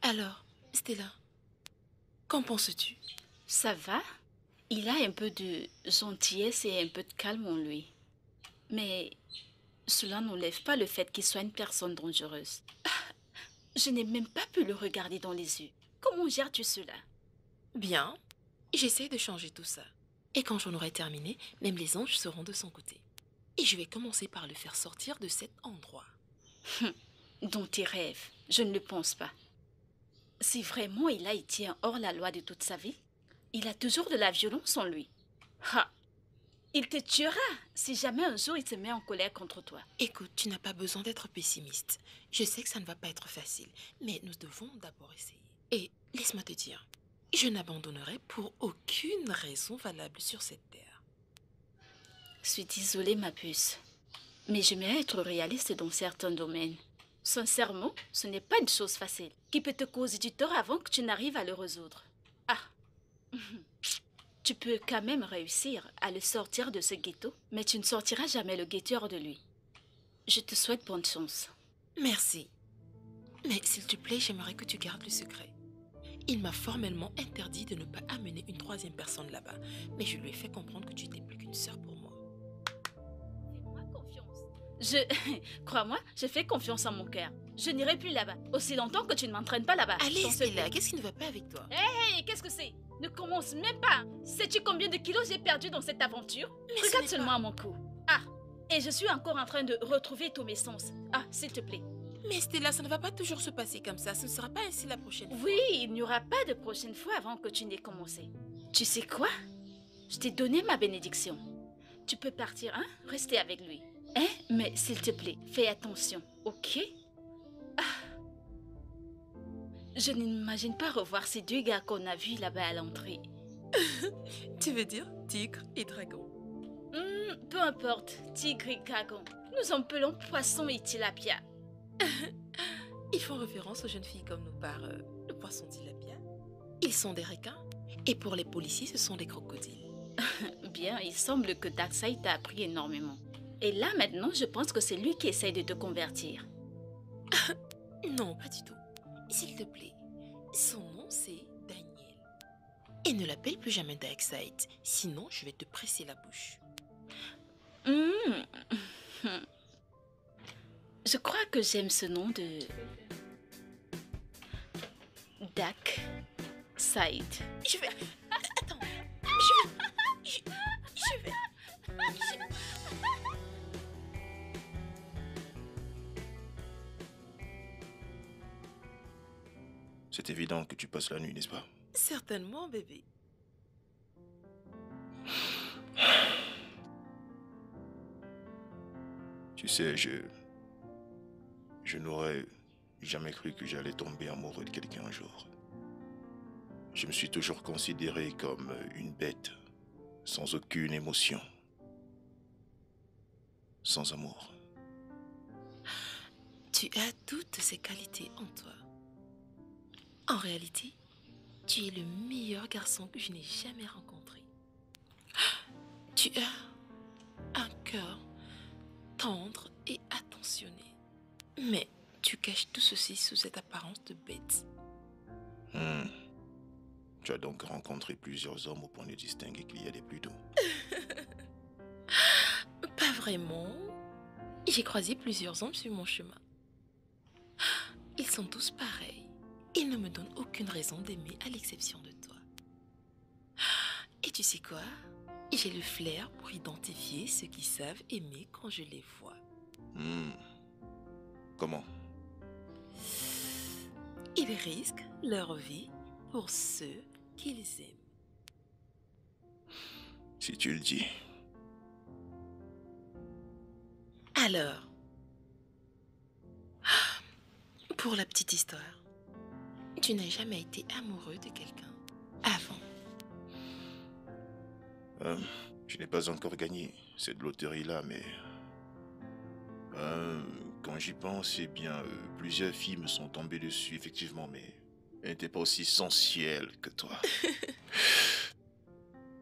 Alors, Stella, qu'en penses-tu? Ça va? Il a un peu de gentillesse et un peu de calme en lui. Mais cela n'enlève pas le fait qu'il soit une personne dangereuse. Je n'ai même pas pu le regarder dans les yeux. Comment gères-tu cela? Bien, j'essaie de changer tout ça. Et quand j'en aurai terminé, même les anges seront de son côté. Et je vais commencer par le faire sortir de cet endroit. Dans tes rêves, je ne le pense pas. Si vraiment il a été un hors-la-loi de toute sa vie, il a toujours de la violence en lui. Ha! Il te tuera si jamais un jour il se met en colère contre toi. Écoute, tu n'as pas besoin d'être pessimiste. Je sais que ça ne va pas être facile, mais nous devons d'abord essayer. Et laisse-moi te dire, je n'abandonnerai pour aucune raison valable sur cette terre. Je suis désolée, ma puce, mais j'aimerais être réaliste dans certains domaines. Sincèrement, ce n'est pas une chose facile qui peut te causer du tort avant que tu n'arrives à le résoudre. Ah! Tu peux quand même réussir à le sortir de ce ghetto, mais tu ne sortiras jamais le guetteur de lui. Je te souhaite bonne chance. Merci. Mais s'il te plaît, j'aimerais que tu gardes le secret. Il m'a formellement interdit de ne pas amener une troisième personne là-bas, mais je lui ai fait comprendre que tu n'étais plus qu'une sœur pour moi. Fais-moi confiance. Crois-moi, je fais confiance en mon cœur. Je n'irai plus là-bas, aussi longtemps que tu ne m'entraînes pas là-bas. Allez, Stella, qu'est-ce qui ne va pas avec toi? Hé, qu'est-ce que c'est? Ne commence même pas. Sais-tu combien de kilos j'ai perdu dans cette aventure? Mais regarde seulement à mon cou. Ah, et je suis encore en train de retrouver tous mes sens. Ah, s'il te plaît. Mais Stella, ça ne va pas toujours se passer comme ça. Ce ne sera pas ainsi la prochaine fois. Oui, il n'y aura pas de prochaine fois avant que tu n'aies commencé. Tu sais quoi? Je t'ai donné ma bénédiction. Tu peux partir, hein? Rester avec lui. Hein? Mais s'il te plaît, fais attention, ok? Ah. Je n'imagine pas revoir ces deux gars qu'on a vus là-bas à l'entrée. Tu veux dire tigre et dragon? Peu importe, tigre et dragon. Nous appelons poisson et tilapia. Ils font référence aux jeunes filles comme nous par le poisson tilapia. Ils sont des requins. Et pour les policiers, ce sont des crocodiles. Bien, il semble que Darkseid t'a appris énormément. Et là, maintenant, je pense que c'est lui qui essaye de te convertir. Non, pas du tout. S'il te plaît, son nom c'est Daniel. Et ne l'appelle plus jamais Darkseid, sinon je vais te presser la bouche. Je crois que j'aime ce nom de... Darkseid. Je vais... Attends. Je vais... C'est évident que tu passes la nuit, n'est-ce pas? Certainement, bébé. Tu sais, je n'aurais jamais cru que j'allais tomber amoureux de quelqu'un un jour. Je me suis toujours considéré comme une bête, sans aucune émotion, sans amour. Tu as toutes ces qualités en toi. En réalité, tu es le meilleur garçon que je n'ai jamais rencontré. Tu as un cœur tendre et attentionné. Mais tu caches tout ceci sous cette apparence de bête. Tu as donc rencontré plusieurs hommes au point de distinguer qu'il y a des plus doux. Pas vraiment. J'ai croisé plusieurs hommes sur mon chemin. Ils sont tous pareils. Ils ne me donnent aucune raison d'aimer à l'exception de toi. Et tu sais quoi? J'ai le flair pour identifier ceux qui savent aimer quand je les vois. Comment? Ils risquent leur vie pour ceux qu'ils aiment. Si tu le dis. Alors, pour la petite histoire, tu n'as jamais été amoureux de quelqu'un avant? Je n'ai pas encore gagné cette loterie-là, mais... quand j'y pense, eh bien, plusieurs filles me sont tombées dessus, effectivement, mais elles n'étaient pas aussi sensuelles que toi.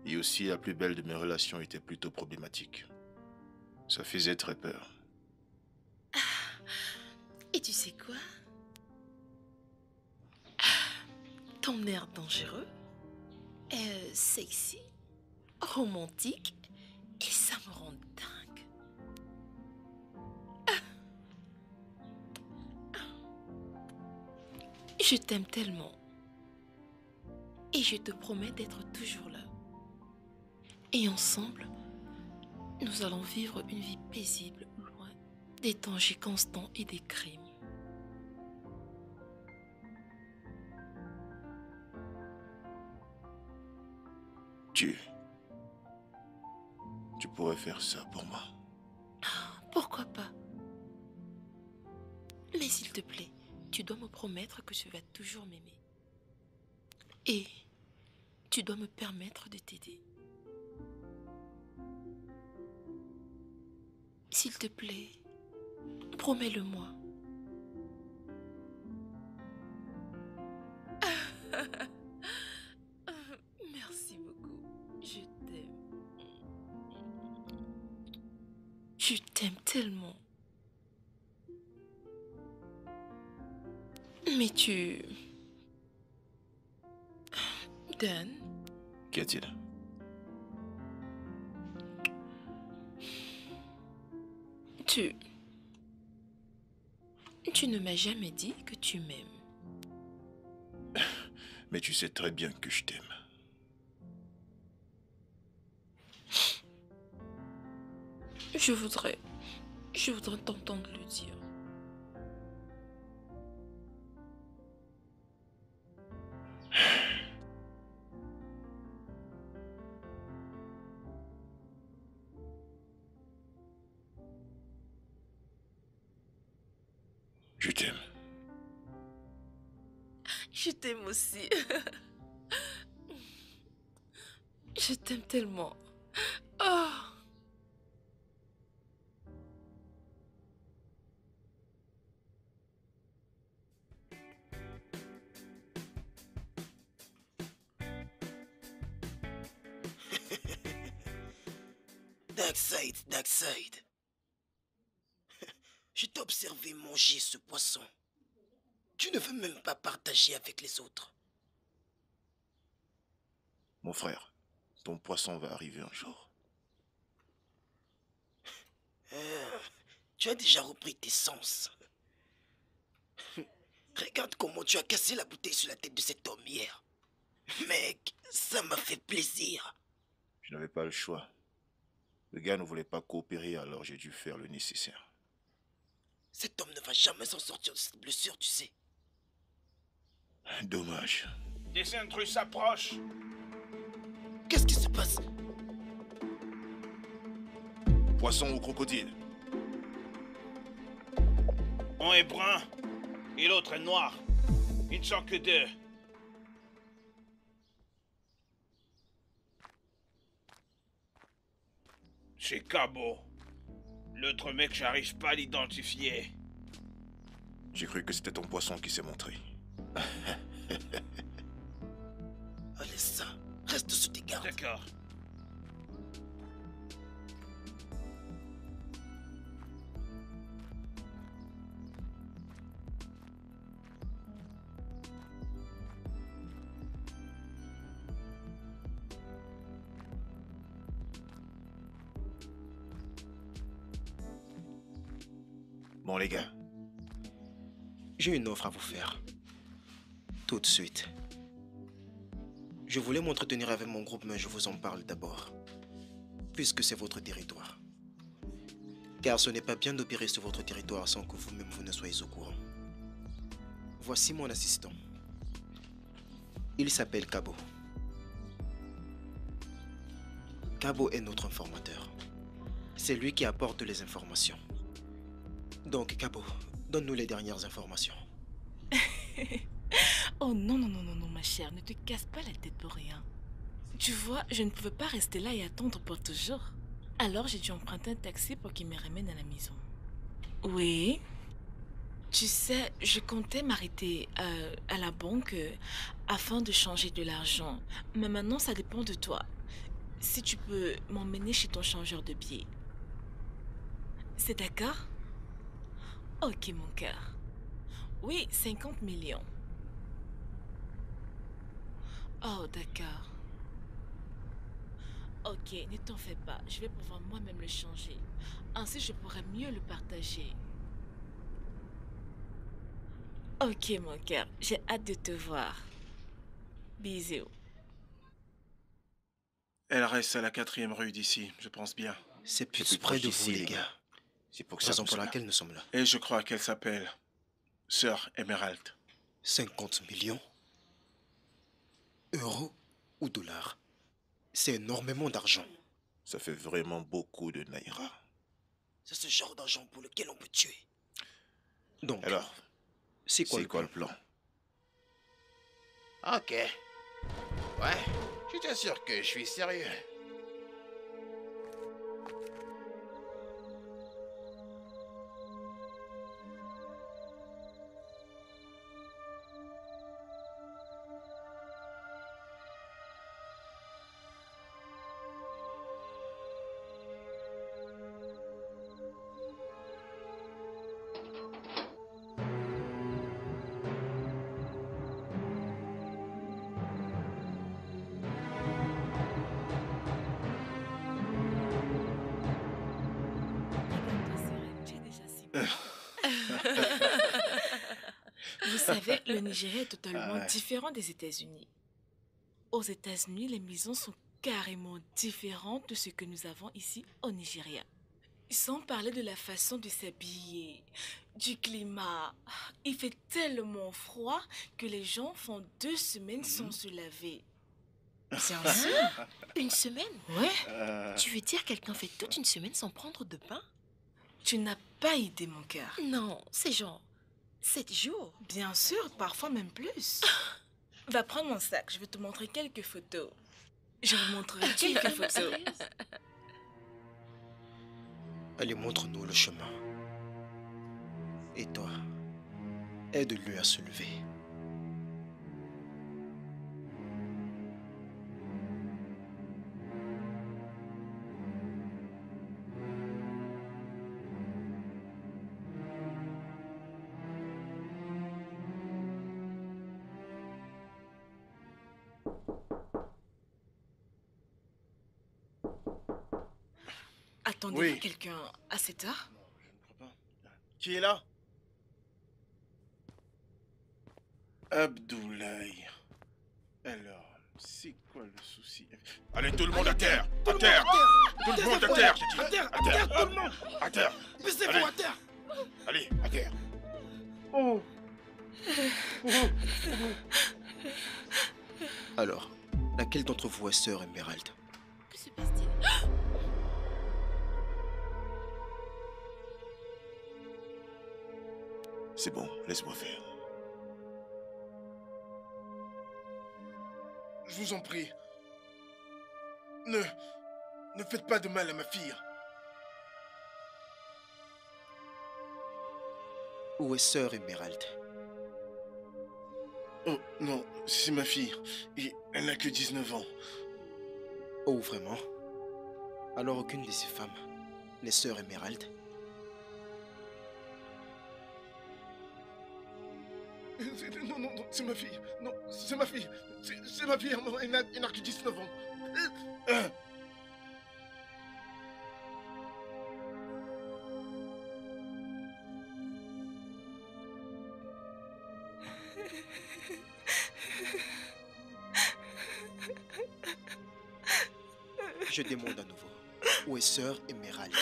Et aussi, la plus belle de mes relations était plutôt problématique. Ça faisait très peur. Et tu sais quoi? Ton air dangereux, sexy, romantique, et ça me rend dingue. Je t'aime tellement. Et je te promets d'être toujours là. Et ensemble, nous allons vivre une vie paisible, loin des dangers constants et des crimes. Tu pourrais faire ça pour moi. Pourquoi pas? Mais s'il te plaît, tu dois me promettre que tu vas toujours m'aimer. Et tu dois me permettre de t'aider. S'il te plaît, promets-le-moi. Merci beaucoup. Je t'aime. Je t'aime tellement. Mais tu... Dan, Qu'y a-t-il? tu ne m'as jamais dit que tu m'aimes. Mais tu sais très bien que je t'aime. Je voudrais t'entendre le dire. Je t'aime. Je t'aime aussi. Je t'aime tellement. Oh. Darkseid, Darkseid. Je t'ai observé manger ce poisson. Tu ne veux même pas partager avec les autres. Mon frère, ton poisson va arriver un jour. Tu as déjà repris tes sens. Regarde comment tu as cassé la bouteille sur la tête de cet homme hier. Mec, ça m'a fait plaisir. Je n'avais pas le choix. Le gars ne voulait pas coopérer, alors j'ai dû faire le nécessaire. Cet homme ne va jamais s'en sortir de cette blessure, tu sais. Dommage. Des intrus s'approchent. Qu'est-ce qui se passe? Poisson ou crocodile? Un est brun et l'autre est noir. Ils ne sont que deux. C'est Cabo. L'autre mec, j'arrive pas à l'identifier. J'ai cru que c'était ton poisson qui s'est montré. Allez, ça, reste sous tes gardes. D'accord. Bon les gars, J'ai une offre à vous faire. Tout de suite. Je voulais m'entretenir avec mon groupe, mais je vous en parle d'abord. Puisque c'est votre territoire. Car ce n'est pas bien d'opérer sur votre territoire sans que vous-même vous ne soyez au courant. Voici mon assistant. Il s'appelle Cabo. Cabo est notre informateur. C'est lui qui apporte les informations. Donc, Cabo, donne-nous les dernières informations. Oh non, non, non, non, non, ma chère, ne te casse pas la tête pour rien. Tu vois, je ne pouvais pas rester là et attendre pour toujours. Alors j'ai dû emprunter un taxi pour qu'il me ramène à la maison. Oui. Tu sais, je comptais m'arrêter à la banque afin de changer de l'argent. Mais maintenant, ça dépend de toi. Si tu peux m'emmener chez ton changeur de billets. C'est d'accord? Ok, mon cœur. Oui, 50 millions. Oh, d'accord. Ok, ne t'en fais pas. Je vais pouvoir moi-même le changer. Ainsi, je pourrai mieux le partager. Ok, mon cœur. J'ai hâte de te voir. Bisous. Elle reste à la 4e rue d'ici, je pense bien. C'est plus plus près proche de d'ici, vous, les les gars. C'est pour ça Raison que pour nous sommes laquelle nous sommes là. Et je crois qu'elle s'appelle Sœur Emerald. 50 millions? Euros ou dollars? C'est énormément d'argent. Ça fait vraiment beaucoup de Naira. C'est ce genre d'argent pour lequel on peut tuer. Donc, Alors, c'est quoi, le plan? Ok. Ouais, je t'assure que je suis sérieux. Vous savez, le Nigeria est totalement différent des États-Unis. Aux États-Unis, les maisons sont carrément différentes de ce que nous avons ici au Nigeria. Sans parler de la façon de s'habiller, du climat. Il fait tellement froid que les gens font 2 semaines sans se laver. Sérieux? Une semaine? Ouais. Tu veux dire quelqu'un fait toute une semaine sans prendre de pain? Tu n'as pas idée, mon cœur. Non, c'est genre 7 jours. Bien sûr, parfois même plus. Va prendre mon sac, je vais te montrer quelques photos. Je vous montrerai quelques photos. Allez, montre-nous le chemin. Et toi, aide-le à se lever. Attendez-vous quelqu'un à cette heure? Non, je ne crois pas. Qui est là? Abdoulaye. Alors, c'est quoi le souci? Allez, tout le monde à terre! À terre! Tout le monde à terre, j'ai dit! À terre, tout le monde! À terre! Baissez-vous à terre! Allez, à terre! Alors, laquelle d'entre vous est sœur Emerald? Que se passe-t-il? C'est bon, laisse-moi faire. Je vous en prie. Ne faites pas de mal à ma fille. Où est sœur Emerald? Oh, non, c'est ma fille. Et elle n'a que 19 ans. Oh, vraiment? Alors aucune de ces femmes n'est sœur Emerald? Non, non, non, c'est ma fille. Non, c'est ma fille. C'est ma fille. Elle n'a que 19 ans. Je demande à nouveau. Où est sœur Emerald?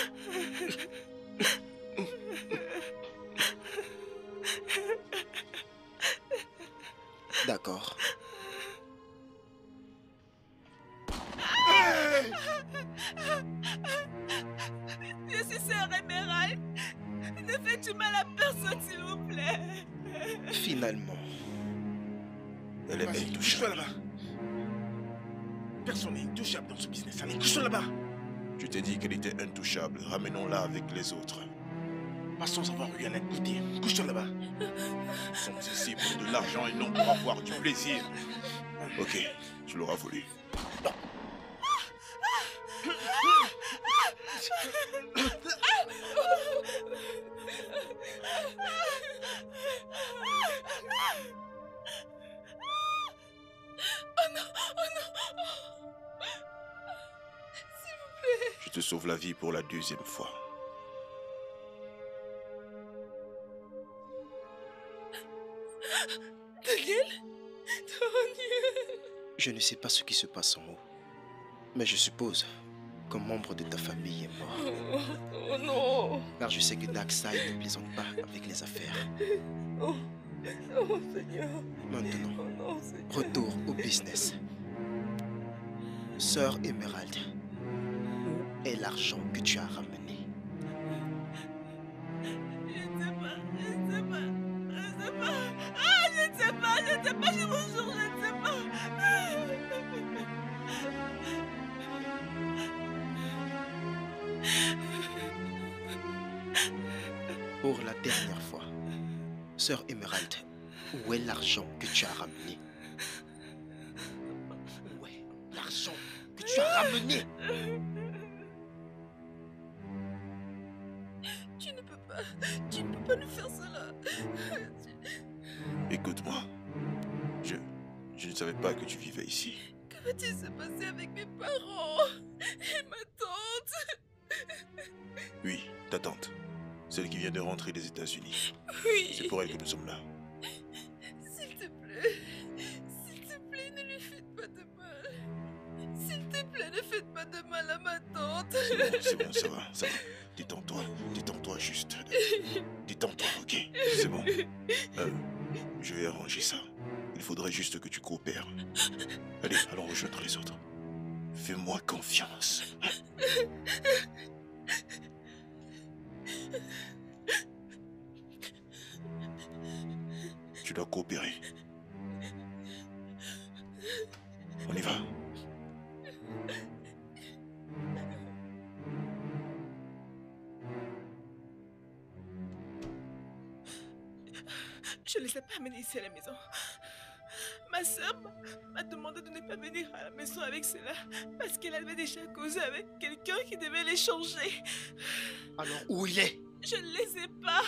D'accord. Je suis sœur Emerald. Ne faites du mal à personne, s'il vous plaît. Finalement. Elle est Vas-y, intouchable. couche-toi là-bas. Personne n'est intouchable dans ce business. Allez, couche-toi là-bas. Tu t'es dit qu'elle était intouchable. Ramenons-la avec les autres. Pas sans avoir eu à la goûter. Couche-toi là-bas. Nous sommes ici pour de l'argent et non pour avoir du plaisir. Ok, tu l'auras voulu. Je te sauve la vie pour la 2e fois. Daniel? Daniel? Je ne sais pas ce qui se passe en haut. Mais je suppose qu'un membre de ta famille est mort. Oh non! Car je sais que Darkseid ne plaisante pas avec les affaires. Oh Seigneur! Maintenant, Oh non, Seigneur! retour au business. Sœur Émeraude, où est l'argent que tu as ramené? Je ne sais pas, je vous jure, je ne sais pas. Pour la dernière fois, Sœur Émeraude, où est l'argent que tu as ramené? Où est l'argent que tu as ramené? Tu ne peux pas nous faire cela. Écoute-moi. Je ne savais pas que tu vivais ici. Que va-t-il se passer avec mes parents et ma tante? Oui, ta tante. Celle qui vient de rentrer des États-Unis. Oui. C'est pour elle que nous sommes là. S'il te plaît, ne lui faites pas de mal. S'il te plaît, ne faites pas de mal à ma tante. C'est bon, ça va. Détends-toi juste. Détends-toi, ok? C'est bon. Je vais arranger ça. Il faudrait juste que tu coopères. Allez, allons rejoindre les autres. Fais-moi confiance. Tu dois coopérer. On y va. Je ne les ai pas amenés ici à la maison. Ma sœur m'a demandé de ne pas venir à la maison avec cela parce qu'elle avait déjà causé avec quelqu'un qui devait les changer. Alors, où il est? Je ne les ai pas.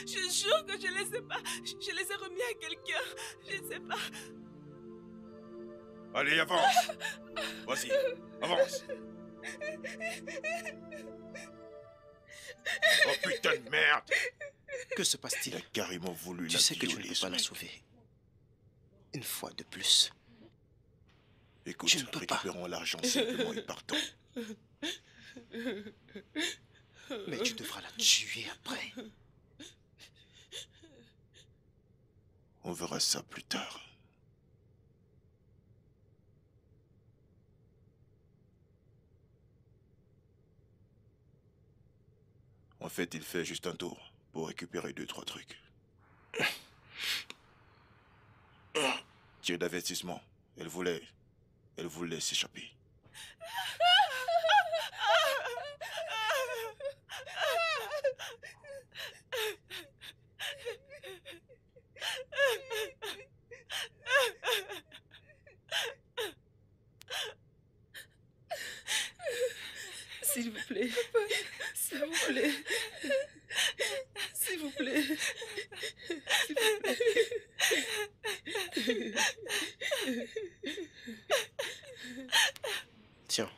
Je jure que je ne les ai pas. Je les ai remis à quelqu'un. Je ne sais pas. Allez, avance. Vas-y, avance. Oh putain de merde. Que se passe-t-il? Il a carrément voulu Tu la sais que tu ne violer, peux ce pas la mec. sauver. Une fois de plus. Écoute, Je ne peux pas. récupérons l'argent simplement et partons. Mais tu devras la tuer après. On verra ça plus tard. En fait, il fait juste un tour pour récupérer 2-3 trucs. Tir d'avertissement. Elle voulait s'échapper. S'il vous plaît. S'il vous plaît. S'il vous plaît. S'il vous plaît. Tiens.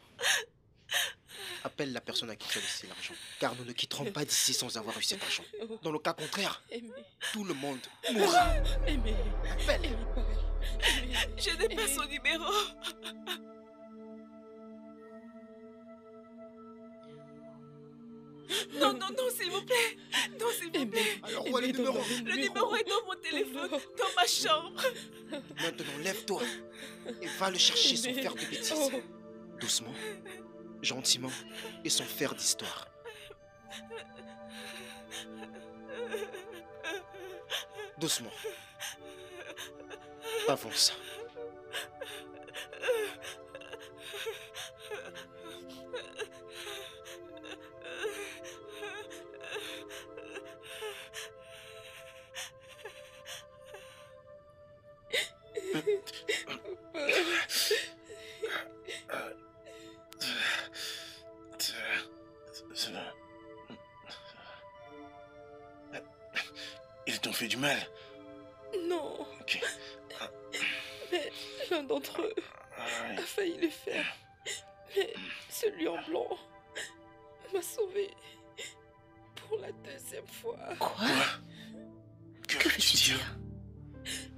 Appelle la personne à qui tu as laissé l'argent. Car nous ne quitterons pas d'ici sans avoir eu cet argent. Dans le cas contraire, tout le monde mourra. Appelle. Je n'ai pas son numéro. Non, non, non, s'il vous plaît. Non, s'il vous plaît. Alors où est le numéro? Le numéro est dans mon téléphone, dans ma chambre. Maintenant, lève-toi et va le chercher sans faire de bêtises. Doucement, gentiment et sans faire d'histoire. Doucement. Avance. Ils t'ont fait du mal? Non. Ok. Mais l'un d'entre eux a failli le faire. Mais celui en blanc m'a sauvé pour la deuxième fois. Quoi? Que veux-tu dire?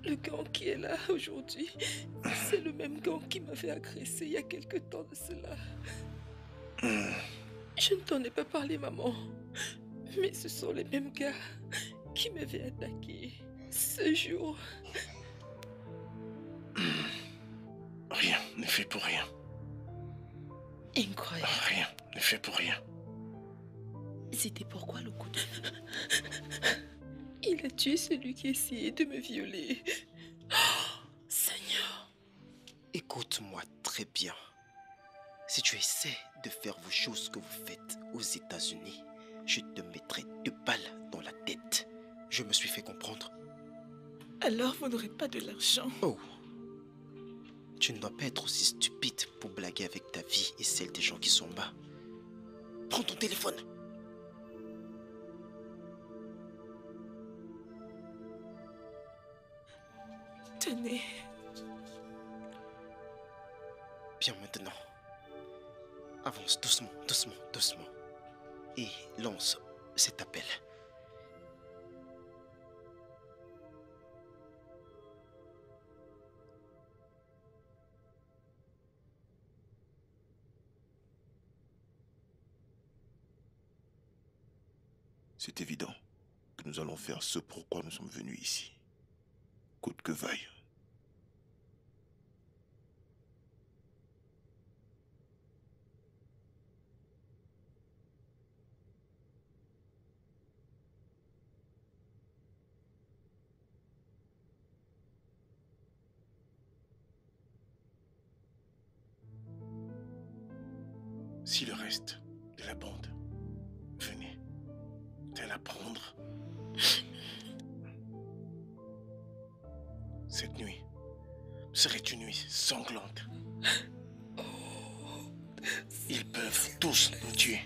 Le gang qui est là aujourd'hui, c'est le même gang qui m'avait agressé il y a quelque temps de cela. Je ne t'en ai pas parlé, maman. Mais ce sont les mêmes gars qui m'avaient attaqué ce jour. Rien n'est fait pour rien. Incroyable. Rien, ne fais pour rien. C'était pourquoi le coup de feu? Il a tué celui qui essayait de me violer. Oh, Seigneur. Écoute-moi très bien. Si tu essaies de faire vos choses que vous faites aux États-Unis, je te mettrai 2 balles dans la tête. Je me suis fait comprendre. Alors vous n'aurez pas de l'argent. Oh. Tu ne dois pas être aussi stupide pour blaguer avec ta vie et celle des gens qui sont bas. Prends ton téléphone. Tenez. Bien maintenant. Avance doucement, doucement, doucement. Et lance cet appel. C'est évident que nous allons faire ce pourquoi nous sommes venus ici. Coûte que vaille. Si le reste de la bande venait de la prendre, cette nuit serait une nuit sanglante. Ils peuvent tous nous tuer.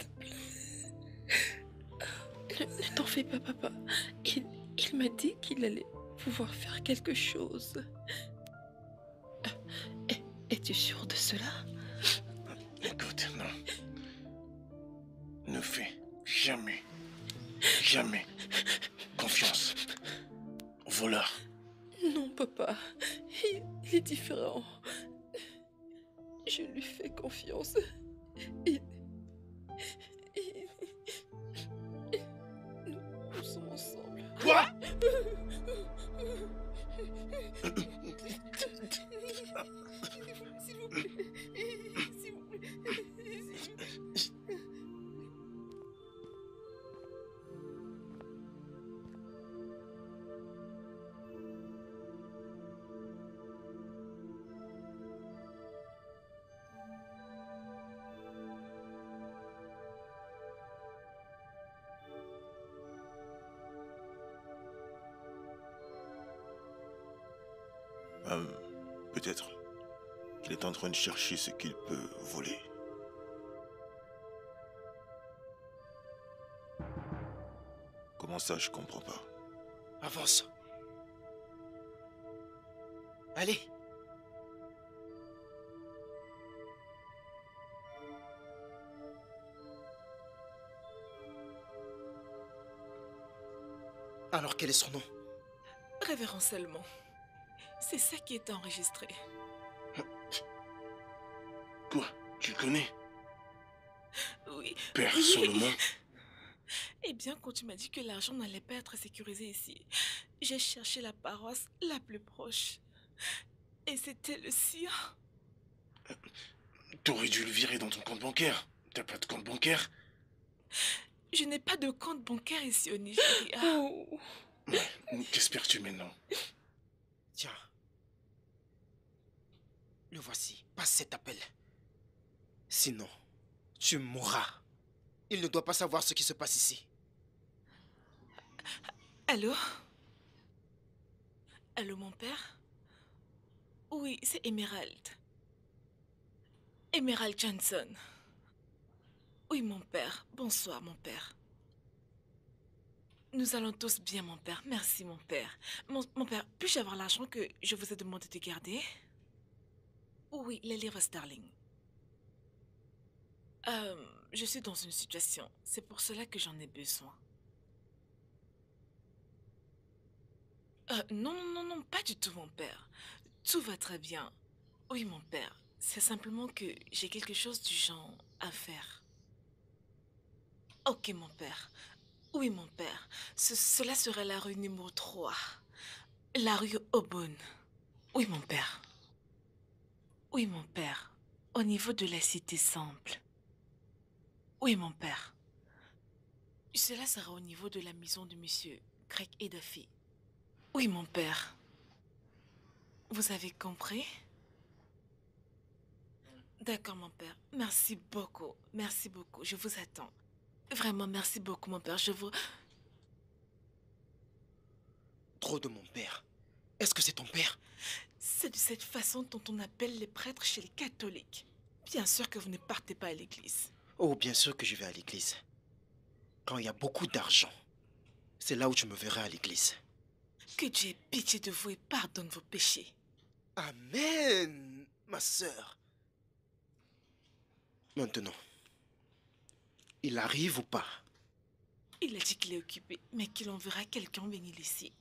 Ne t'en fais pas, papa. Il m'a dit qu'il allait pouvoir faire quelque chose. Es-tu sûr de cela? Écoute, non. Ne fais jamais, jamais confiance au voleur. Non, papa. Il est différent. Je lui fais confiance. Nous sommes ensemble. Quoi? S'il vous plaît. S'il vous plaît. Peut-être qu'il est en train de chercher ce qu'il peut voler. Comment ça, je comprends pas. Avance. Allez. Alors, quel est son nom? Révérend Salmon. C'est ça qui est enregistré. Quoi? Tu le connais? Oui. Père Oui. Solomon? Eh bien, quand tu m'as dit que l'argent n'allait pas être sécurisé ici, j'ai cherché la paroisse la plus proche. Et c'était le sien. T'aurais dû le virer dans ton compte bancaire. T'as pas de compte bancaire? Je n'ai pas de compte bancaire ici au Nigeria. Oh. Qu'espères-tu maintenant? Tiens. Le voici. Passe cet appel. Sinon, tu mourras. Il ne doit pas savoir ce qui se passe ici. Allô? Allô, mon père? Oui, c'est Emerald. Emerald Johnson. Oui, mon père. Bonsoir, mon père. Nous allons tous bien, mon père. Merci, mon père. Mon père, puis-je avoir l'argent que je vous ai demandé de garder? Oui, les livres sterling. Je suis dans une situation. C'est pour cela que j'en ai besoin. Non, pas du tout, mon père. Tout va très bien. Oui, mon père. C'est simplement que j'ai quelque chose du genre à faire. Ok, mon père. Oui, mon père. Cela serait la rue numéro 3. La rue Aubonne. Oui, mon père. Oui, mon père. Au niveau de la cité simple. Oui, mon père. Cela sera au niveau de la maison de monsieur Greg et Duffy. Oui, mon père. Vous avez compris? D'accord, mon père. Merci beaucoup. Merci beaucoup. Je vous attends. Vraiment, merci beaucoup, mon père. Je vous... Trop de mon père. Est-ce que c'est ton père? C'est de cette façon dont on appelle les prêtres chez les catholiques. Bien sûr que vous ne partez pas à l'église. Oh, bien sûr que je vais à l'église. Quand il y a beaucoup d'argent, c'est là où je me verrai à l'église. Que Dieu ait pitié de vous et pardonne vos péchés. Amen, ma sœur. Maintenant, il arrive ou pas? Il a dit qu'il est occupé, mais qu'il enverra quelqu'un venir ici.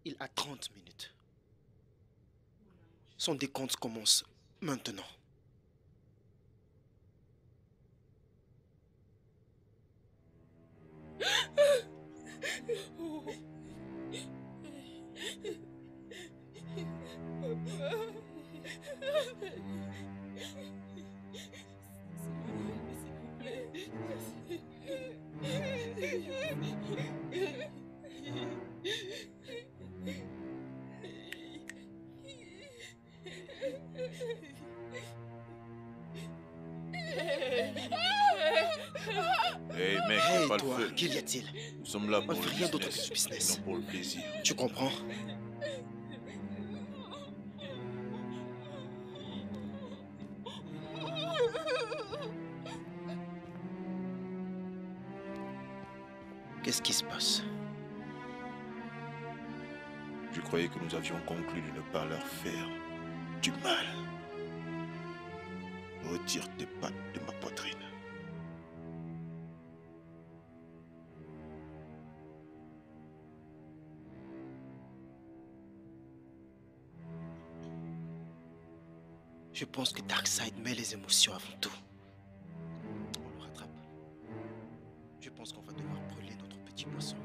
Il a 30 minutes. Son décompte commence maintenant. Hey mec, Hey pas toi, le feu. qu'y a-t-il? Nous sommes là pour On le fait rien d'autre que business, du business. et non pour le plaisir. Tu comprends? Qu'est-ce qui se passe? Je croyais que nous avions conclu de ne pas leur faire du mal. Retire tes pattes de ma poitrine. Je pense que Darkseid met les émotions avant tout. On le rattrape. Je pense qu'on va devoir brûler notre petit poisson.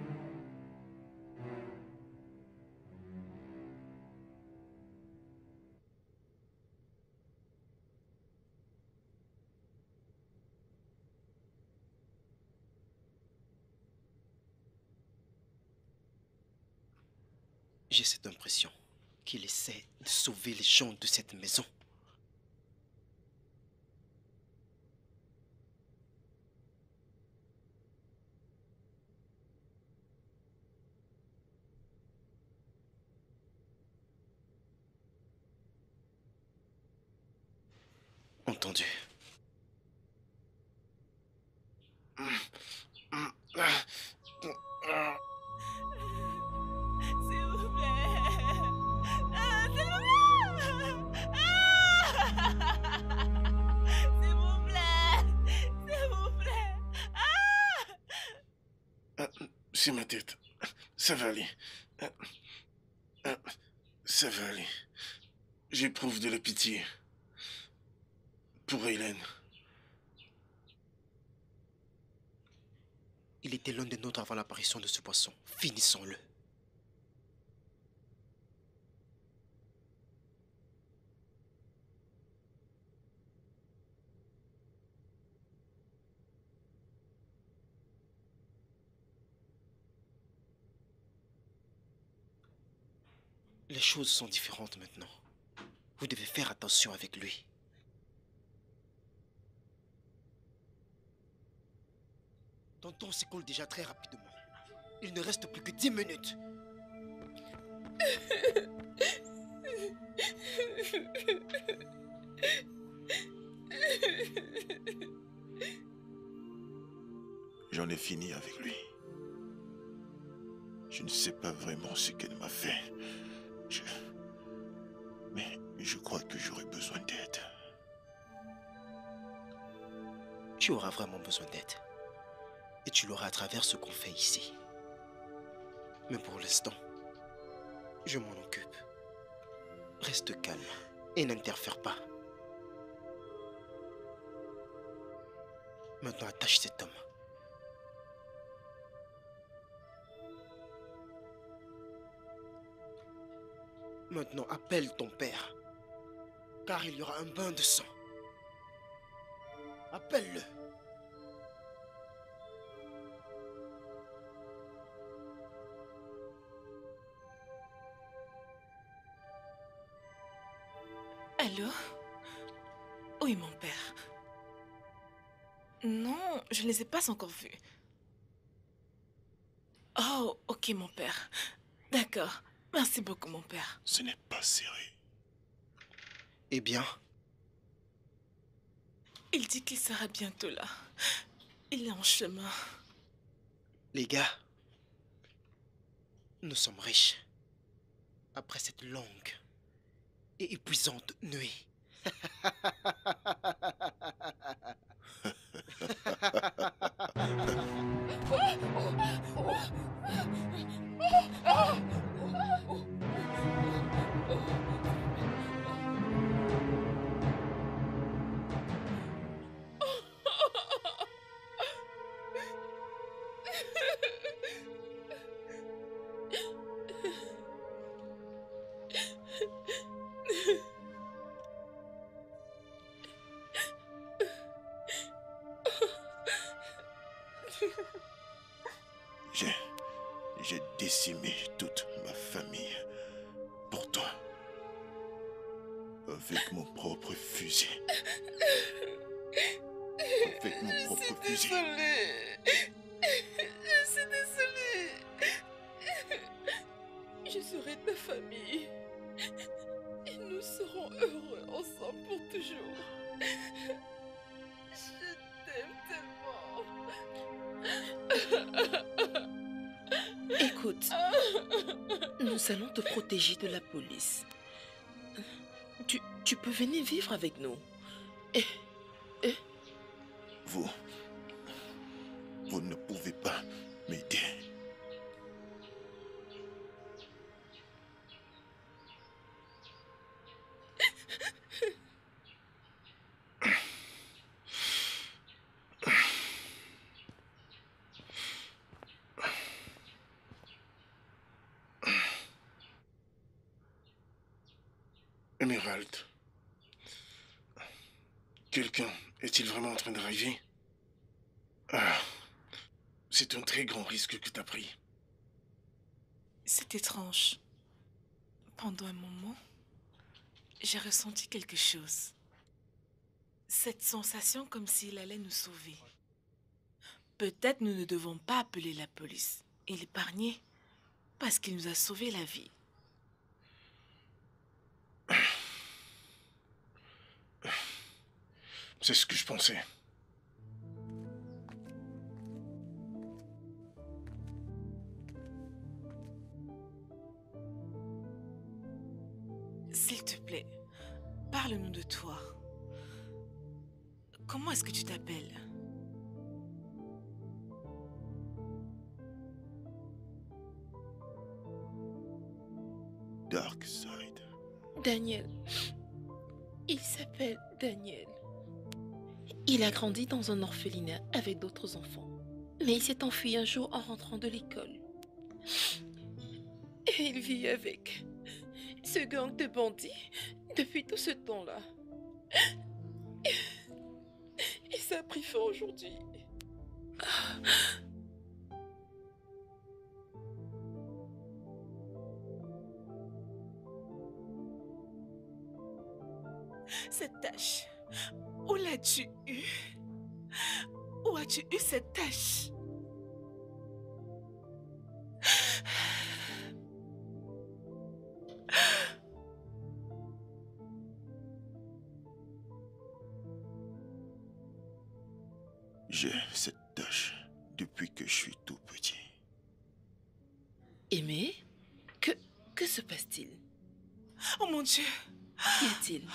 J'ai cette impression qu'il essaie de sauver les gens de cette maison. Entendu. S'il vous plaît. S'il vous plaît. S'il vous plaît. C'est ma tête. Ça va aller. Ça va aller. J'éprouve de la pitié. Pour Hélène. Il était l'un des nôtres avant l'apparition de ce poisson. Finissons-le. Les choses sont différentes maintenant. Vous devez faire attention avec lui. Ton temps s'écoule déjà très rapidement. Il ne reste plus que 10 minutes. J'en ai fini avec lui. Je ne sais pas vraiment ce qu'elle m'a fait. Mais je crois que j'aurai besoin d'aide. Tu auras vraiment besoin d'aide. Et tu l'auras à travers ce qu'on fait ici. Mais pour l'instant, je m'en occupe. Reste calme et n'interfère pas. Maintenant, attache cet homme. Maintenant, appelle ton père. Car il y aura un bain de sang. Appelle-le. Allô? Oui, mon père. Non, je ne les ai pas encore vus. Oh, ok, mon père. D'accord. Merci beaucoup, mon père. Ce n'est pas serré. Eh bien, Il dit qu'il sera bientôt là. Il est en chemin. les gars, nous sommes riches. Après cette longue et épuisante nuit. J'ai décimé toute ma famille pour toi. Avec mon propre fusil. Avec mon propre fusil. Je suis désolée. Je serai ta famille. Et nous serons heureux ensemble pour toujours. Je t'aime tellement. Écoute, nous allons te protéger de la police. Tu peux venir vivre avec nous. Vous ne pouvez pas m'aider. Emerald. Quelqu'un est-il vraiment en train d'arriver? Ah, c'est un très grand risque que tu as pris. C'est étrange. Pendant un moment, j'ai ressenti quelque chose. Cette sensation comme s'il allait nous sauver. Peut-être nous ne devons pas appeler la police et l'épargner parce qu'il nous a sauvé la vie. C'est ce que je pensais. S'il te plaît, parle-nous de toi. Comment est-ce que tu t'appelles? Darkseid. Daniel. Il s'appelle Daniel. Il a grandi dans un orphelinat avec d'autres enfants. Mais il s'est enfui un jour en rentrant de l'école. Et il vit avec ce gang de bandits depuis tout ce temps-là. Et ça a pris fin aujourd'hui. Cette tache, où l'as-tu eue? Où as-tu eu cette tache? J'ai cette tâche depuis que je suis tout petit. Aimé, que se passe-t-il? Oh mon Dieu! Qu'y a-t-il?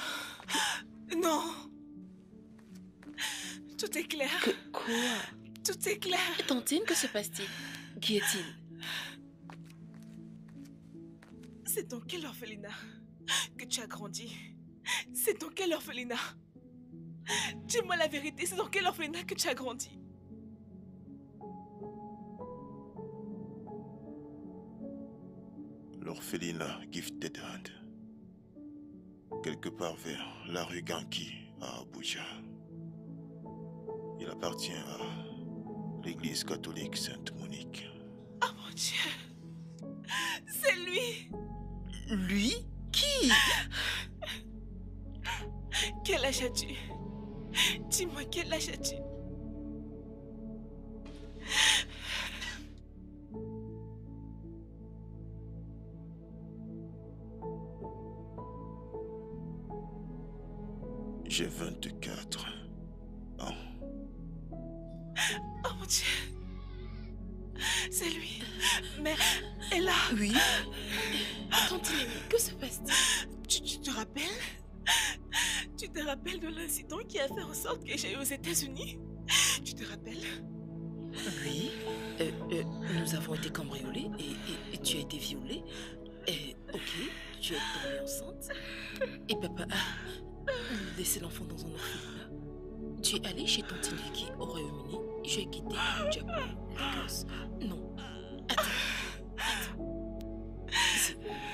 Non! Tout est clair. Quoi? Tout est clair. Tantine, que se passe-t-il? Qu'y a-t-il? C'est dans quel orphelinat que tu as grandi? C'est dans quel orphelinat? Dis-moi la vérité, c'est dans quel orphelinat que tu as grandi? L'orphelinat Gifted Hand. Quelque part vers la rue Ganki à Abuja. Il appartient à l'église catholique Sainte-Monique. Oh mon Dieu! C'est lui! Lui? Qui? Quel âge as-tu? Dis-moi, quel âge as-tu? J'ai 24 ans. Oh mon Dieu! C'est lui. Mais elle a... Oui. Tante Némi, que se passe-t-il? Tu te rappelles? Tu te rappelles de l'incident qui a fait en sorte que j'ai eu aux États-Unis? Tu te rappelles? Oui. Nous avons été cambriolés et tu as été violée. Ok, tu es tombée enceinte. Et papa a laissé l'enfant dans un orphelinat. Tu es allé chez tante Niki au Royaume-Uni. Je ai quitté le Japon, Lagos. Non. Attends.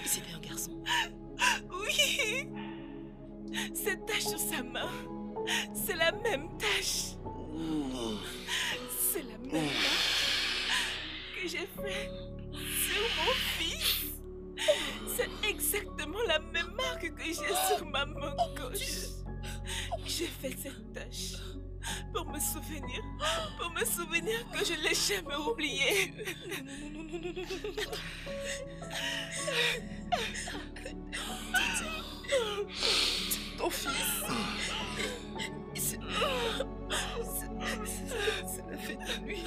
C'était un garçon. Oui! Cette tache sur sa main, c'est la même tache. C'est la même marque que j'ai fait sur mon fils. C'est exactement la même marque que j'ai sur ma main gauche. J'ai fait cette tache pour me souvenir que je ne l'ai jamais oublié. Ton fils. C'est la fête de lui.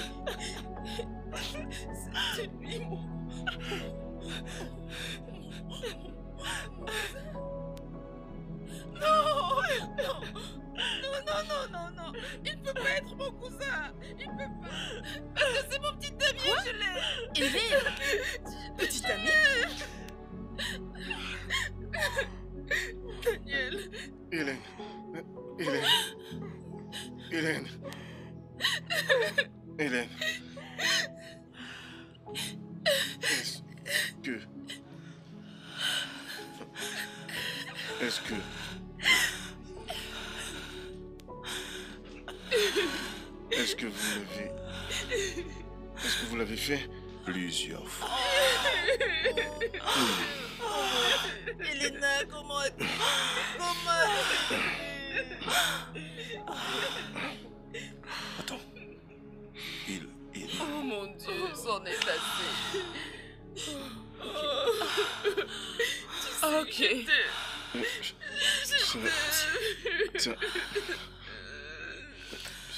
C'est lui, mon... Non. Il ne peut pas être mon cousin. Il ne peut pas. Parce que c'est mon petit ami, je l'ai. Hélène. Petite amie. Daniel. Hélène. Est-ce que vous l'avez fait? Plusieurs fois. Elena, comment as-tu... Attends. Il... Oh mon Dieu, c'en est passé. Ok.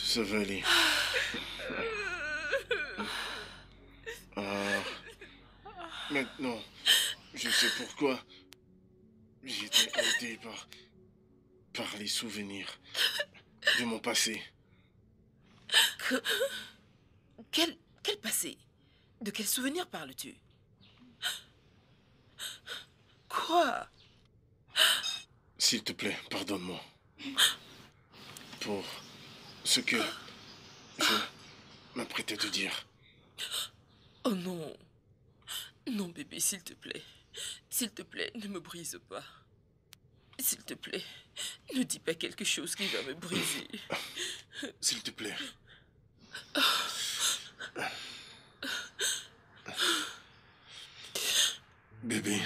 Ça va aller. Maintenant, je sais pourquoi j'ai été hanté par les souvenirs de mon passé. Quel passé? De quel souvenir parles-tu? Quoi? S'il te plaît, pardonne-moi pour ce que je m'apprêtais à te dire. Oh non. Non, bébé, s'il te plaît. S'il te plaît, ne me brise pas. S'il te plaît, ne dis pas quelque chose qui va me briser. S'il te plaît. Bébé.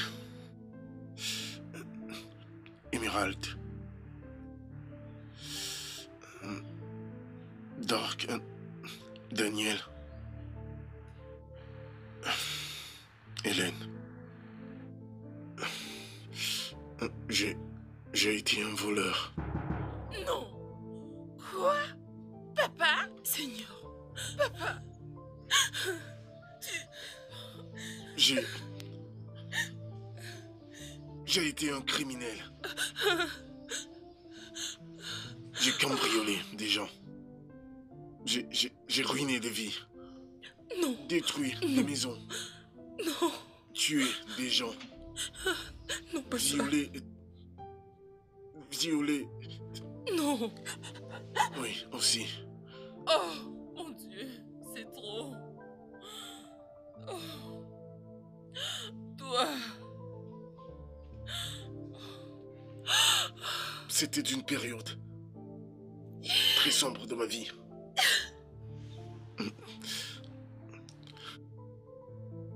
Emerald. Dark. Daniel. Hélène. J'ai été un voleur. Non. Quoi? Papa? Seigneur. Papa. J'ai été un criminel. J'ai cambriolé des gens. J'ai ruiné des vies. Non. Détruit des maisons. Non. Tué des gens. Non, pas ça. Violé. Non. Oui, aussi. Oh, mon Dieu, c'est trop. Oh. Toi. C'était une période très sombre de ma vie.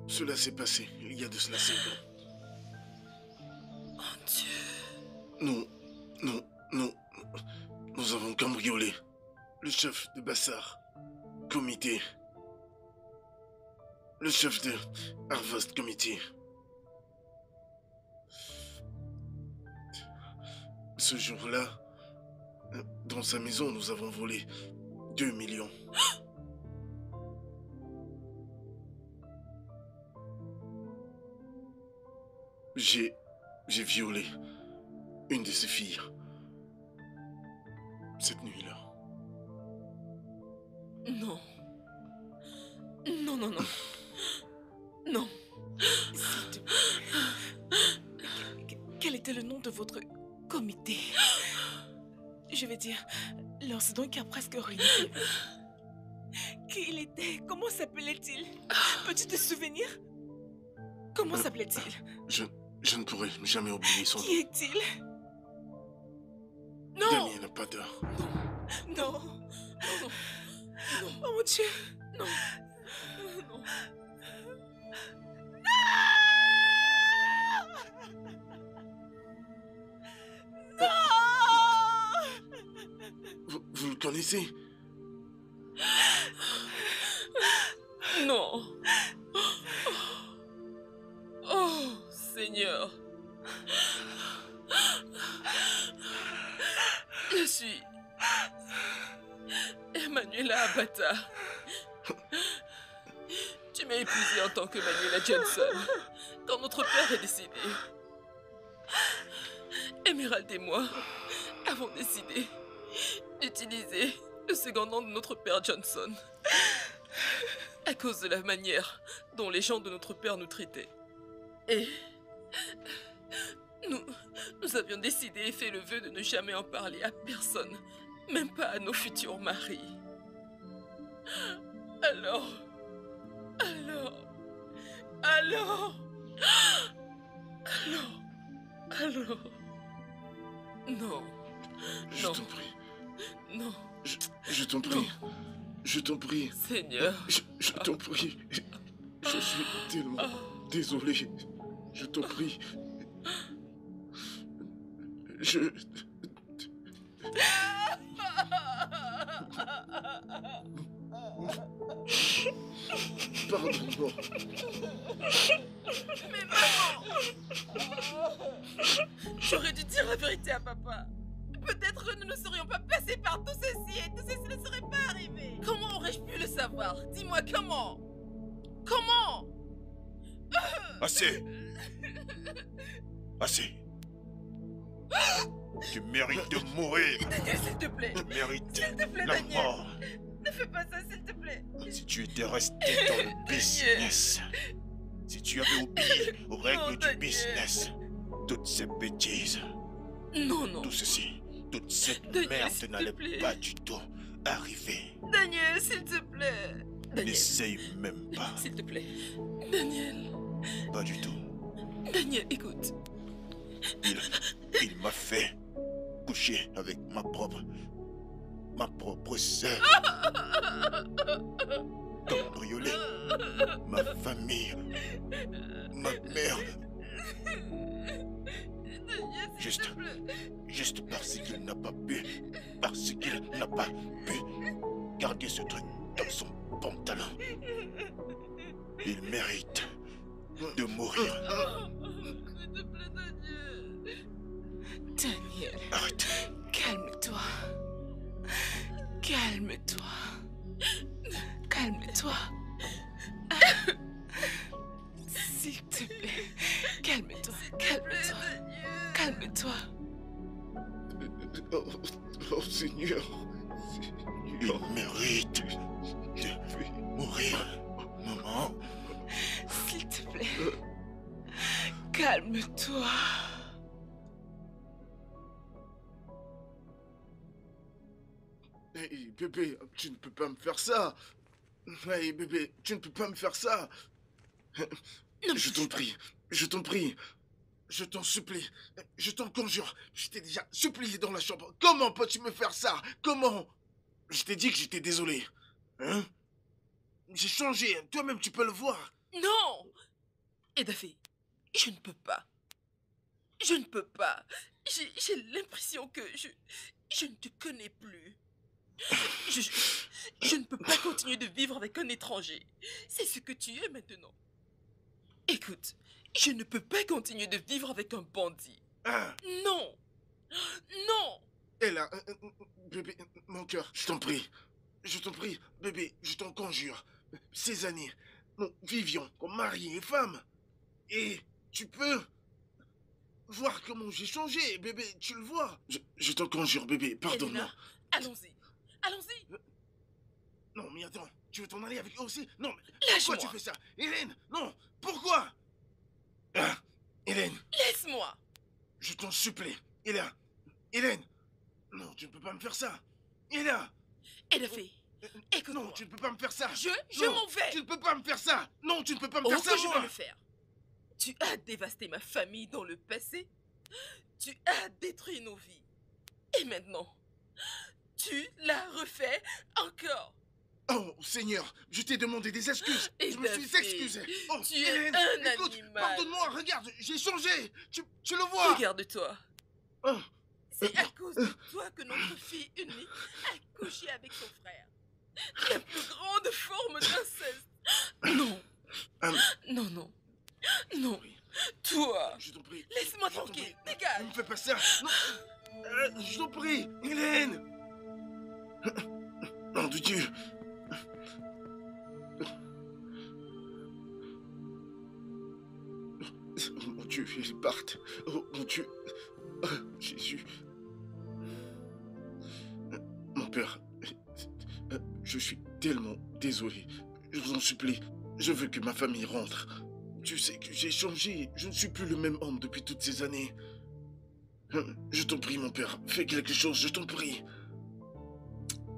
Cela s'est passé il y a de cela 5 ans. Mon Dieu. chef de Bassar. Comité. Le chef de Harvest Committee. Ce jour-là, dans sa maison, nous avons volé 2 millions. J'ai violé une de ses filles. Cette nuit-là. Non. Non, non, non. Non. S'il te plaît. Quel était le nom de votre comité? Je vais dire, l'incident qui a presque ruiné. Qui il était? Comment s'appelait-il? Peux-tu te souvenir? Comment s'appelait-il? Je ne pourrai jamais oublier son nom. Qui est-il? Non! Damien Potter. Non! Non! Non. Oh mon Dieu! Non. Non. Vous le connaissez? Non. Oh, Seigneur. Je suis Emanuela Abata. Tu m'as épousée en tant que Manuela Johnson quand notre père est décédé. Emerald et moi avons décidé d'utiliser le second nom de notre père Johnson à cause de la manière dont les gens de notre père nous traitaient. Et nous avions décidé et fait le vœu de ne jamais en parler à personne, même pas à nos futurs maris. Alors, non. Je t'en prie. Non. Je t'en prie. Je t'en prie. Seigneur. Je t'en prie. Je suis tellement désolé. Je t'en prie. Pardonne-moi. Mais maman! J'aurais dû dire la vérité à papa. Peut-être nous ne serions pas passés par tout ceci et tout ceci ne serait pas arrivé. Comment aurais-je pu le savoir? Dis-moi comment? Comment? Assez! Assez! Tu mérites de mourir! Daniel, s'il te plaît! Tu mérites S'il te plaît, la Daniel! mort! Ne fais pas ça, s'il te plaît! Si tu étais resté dans le business, si tu avais obéi aux règles du business, toutes ces bêtises, Non. tout ceci, toute cette Daniel, merde s'il te n'allait plaît. pas du tout arriver. Daniel, s'il te plaît! Daniel, N'essaye même pas. s'il te plaît. Daniel, Pas du tout. Daniel, écoute. Il m'a fait coucher avec ma propre sœur. Cambriolé ma famille, ma mère. Juste parce qu'il n'a pas pu garder ce truc dans son pantalon. Il mérite de mourir. S'il te plaît, Daniel. Daniel, Arrête. calme-toi. Calme-toi. Calme-toi. S'il te plaît, calme-toi. Calme-toi. Calme-toi. Oh Seigneur. Il mérite de mourir. Maman. S'il te plaît. Calme-toi. Hey bébé, tu ne peux pas me faire ça. Hey bébé, tu ne peux pas me faire ça. Je t'en prie, je t'en prie. Je t'en supplie, je t'en conjure. Je t'ai déjà supplié dans la chambre. Comment peux-tu me faire ça? Comment? Je t'ai dit que j'étais désolé. Hein? J'ai changé, toi-même tu peux le voir. Non! Edaphé, je ne peux pas. Je ne peux pas. J'ai l'impression que je ne te connais plus. Je ne peux pas continuer de vivre avec un étranger. C'est ce que tu es maintenant. Écoute, je ne peux pas continuer de vivre avec un bandit. Ah. Non. Non. Ella, bébé, mon cœur, je t'en prie. Je t'en prie, bébé, je t'en conjure. Ces années, nous vivions comme mari et femme. Et tu peux voir comment j'ai changé, bébé, tu le vois. Je t'en conjure, bébé, pardonne-moi. Elena, allons-y. Allons-y. Non, mais attends, tu veux t'en aller avec eux aussi? Non, mais Lâche-moi. pourquoi tu fais ça? Hélène, non, pourquoi? Ah, Hélène. Laisse-moi. Je t'en supplie. Hélène. Non, tu ne peux pas me faire ça. Hélène. Et la fille, écoute-moi. Non, tu ne peux pas me faire ça. Je m'en vais. Tu ne peux pas me faire ça. Non, tu ne peux pas me faire ça, que je moi. vais le faire. Tu as dévasté ma famille dans le passé. Tu as détruit nos vies. Et maintenant, tu l'as refait encore. Oh, Seigneur, je t'ai demandé des excuses. Et je me suis excusé. Oh, tu es Hélène, un écoute, animal. pardonne-moi, regarde, j'ai changé. Tu le vois. Regarde-toi. Oh. C'est à cause de toi que notre fille unique a couché avec son frère. La plus grande forme d'inceste. Non. Non. Non. Toi. Je t'en prie. Laisse-moi tranquille. Dégage. Ne me fais pas ça. Non. Je t'en prie, Hélène. Nom de Dieu. Oh mon Dieu, ils partent. Oh mon Dieu. Oh, Jésus. Mon père, je suis tellement désolé. Je vous en supplie, je veux que ma famille rentre. Tu sais que j'ai changé. Je ne suis plus le même homme depuis toutes ces années. Je t'en prie, mon père, fais quelque chose, je t'en prie.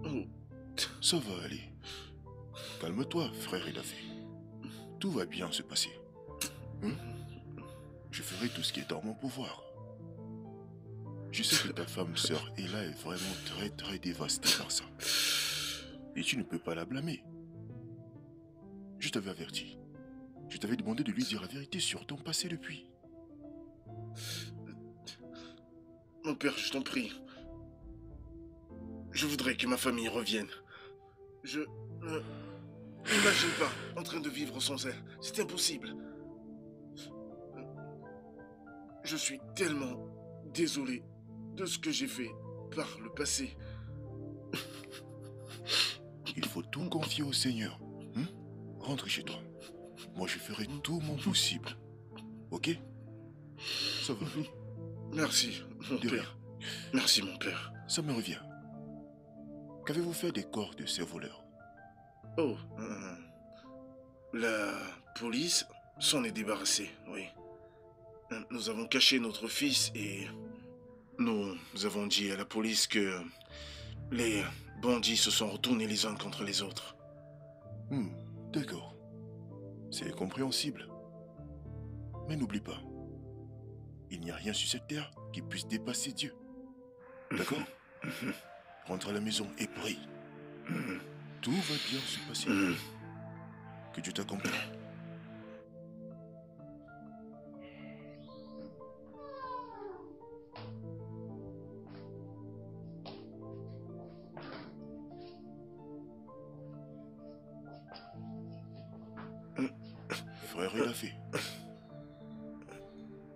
Oh. Ça va aller. Calme-toi, frère Elaphé. Tout va bien se passer. Je ferai tout ce qui est en mon pouvoir. Je sais que ta femme, sœur Ella, est vraiment très très dévastée par ça. Et tu ne peux pas la blâmer. Je t'avais averti. Je t'avais demandé de lui dire la vérité sur ton passé depuis. Mon père, je t'en prie. Je voudrais que ma famille revienne. Je ne m'imagine pas en train de vivre sans elle. C'est impossible. Je suis tellement désolé de ce que j'ai fait par le passé. Il faut tout confier au Seigneur. Rentre chez toi. Moi, je ferai tout mon possible. Ok? Ça va. Merci, mon père. Merci, mon père. Ça me revient. Qu'avez-vous fait des corps de ces voleurs? Oh, la police s'en est débarrassée, oui. Nous avons caché notre fils et nous avons dit à la police que les bandits se sont retournés les uns contre les autres. D'accord. C'est compréhensible. Mais n'oublie pas, il n'y a rien sur cette terre qui puisse dépasser Dieu. D'accord? Rentre à la maison et prie. Tout va bien se passer. Que Dieu t'accompagne. Frère Elaphé,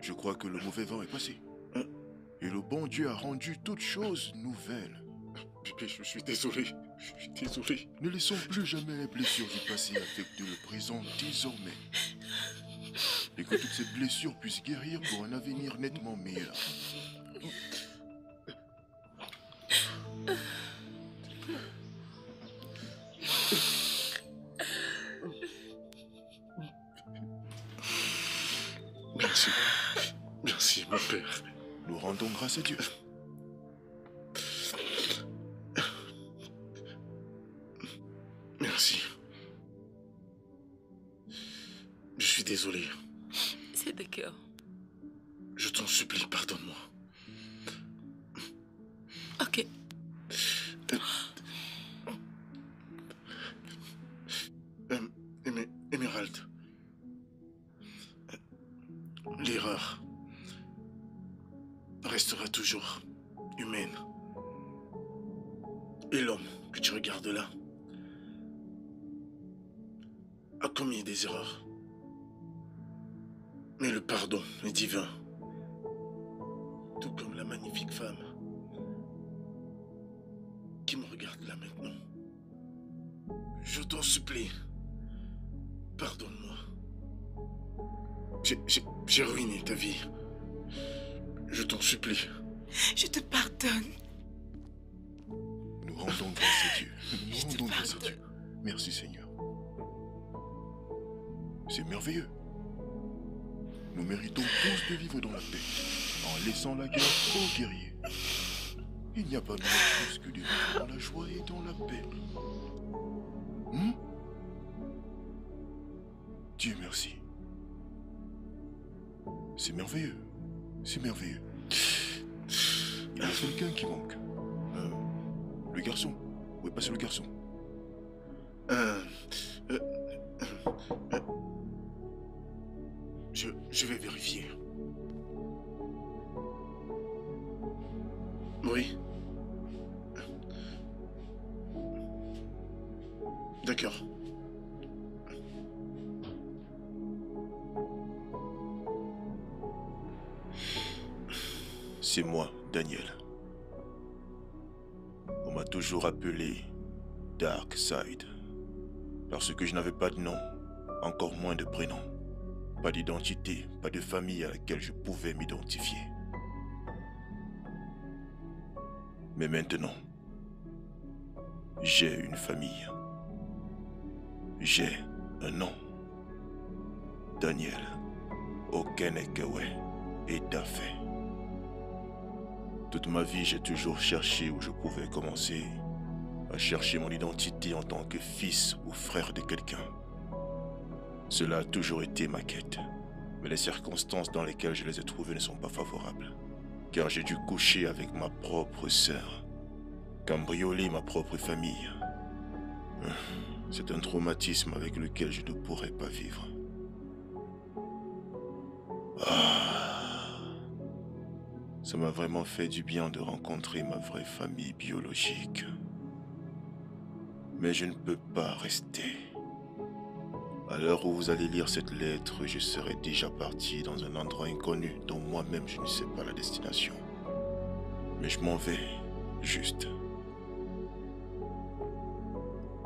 je crois que le mauvais vent est passé. Et le bon Dieu a rendu toutes choses nouvelles. Bébé, je suis désolé. Je suis désolé. Ne laissons plus jamais les blessures du passé affecter le présent désormais. Et que toutes ces blessures puissent guérir pour un avenir nettement meilleur. Merci. Merci, mon père. Nous rendons grâce à Dieu. Merci. Je suis désolé. C'est d'accord. Je t'en supplie, pardonne-moi. Ok. Emerald. L'erreur restera toujours humaine. Et l'homme que tu regardes là a commis des erreurs. Mais le pardon est divin. Tout comme la magnifique femme qui me regarde là maintenant. Je t'en supplie, pardonne-moi. J'ai ruiné ta vie. Je t'en supplie. Je te pardonne. Nous rendons grâce à Dieu. Nous rendons grâce à Dieu. Merci Seigneur. C'est merveilleux. Nous méritons tous de vivre dans la paix, en laissant la guerre aux guerriers. Il n'y a pas meilleure chose que de vivre dans la joie et dans la paix. Dieu merci. C'est merveilleux. C'est merveilleux. Il y a quelqu'un qui manque. Le garçon. Où est passé le garçon? Je vais vérifier. Oui. D'accord. C'est moi, Daniel. On m'a toujours appelé Darkseid. Parce que je n'avais pas de nom, encore moins de prénom. Pas d'identité, pas de famille à laquelle je pouvais m'identifier. Mais maintenant, j'ai une famille. J'ai un nom. Daniel Okenekewe et Dafé. Toute ma vie, j'ai toujours cherché où je pouvais commencer à chercher mon identité en tant que fils ou frère de quelqu'un. Cela a toujours été ma quête, mais les circonstances dans lesquelles je les ai trouvées ne sont pas favorables, car j'ai dû coucher avec ma propre sœur, cambrioler ma propre famille. C'est un traumatisme avec lequel je ne pourrais pas vivre. Ça m'a vraiment fait du bien de rencontrer ma vraie famille biologique. Mais je ne peux pas rester. À l'heure où vous allez lire cette lettre, je serai déjà parti dans un endroit inconnu dont moi-même je ne sais pas la destination. Mais je m'en vais, juste.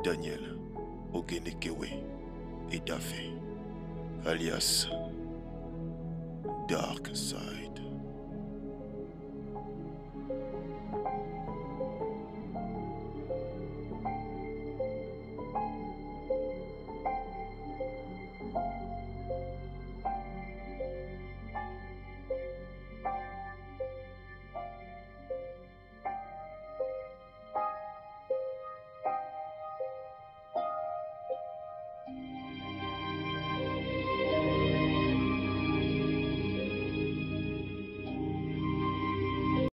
Daniel Okenekewe et Dafé, alias Darkseid.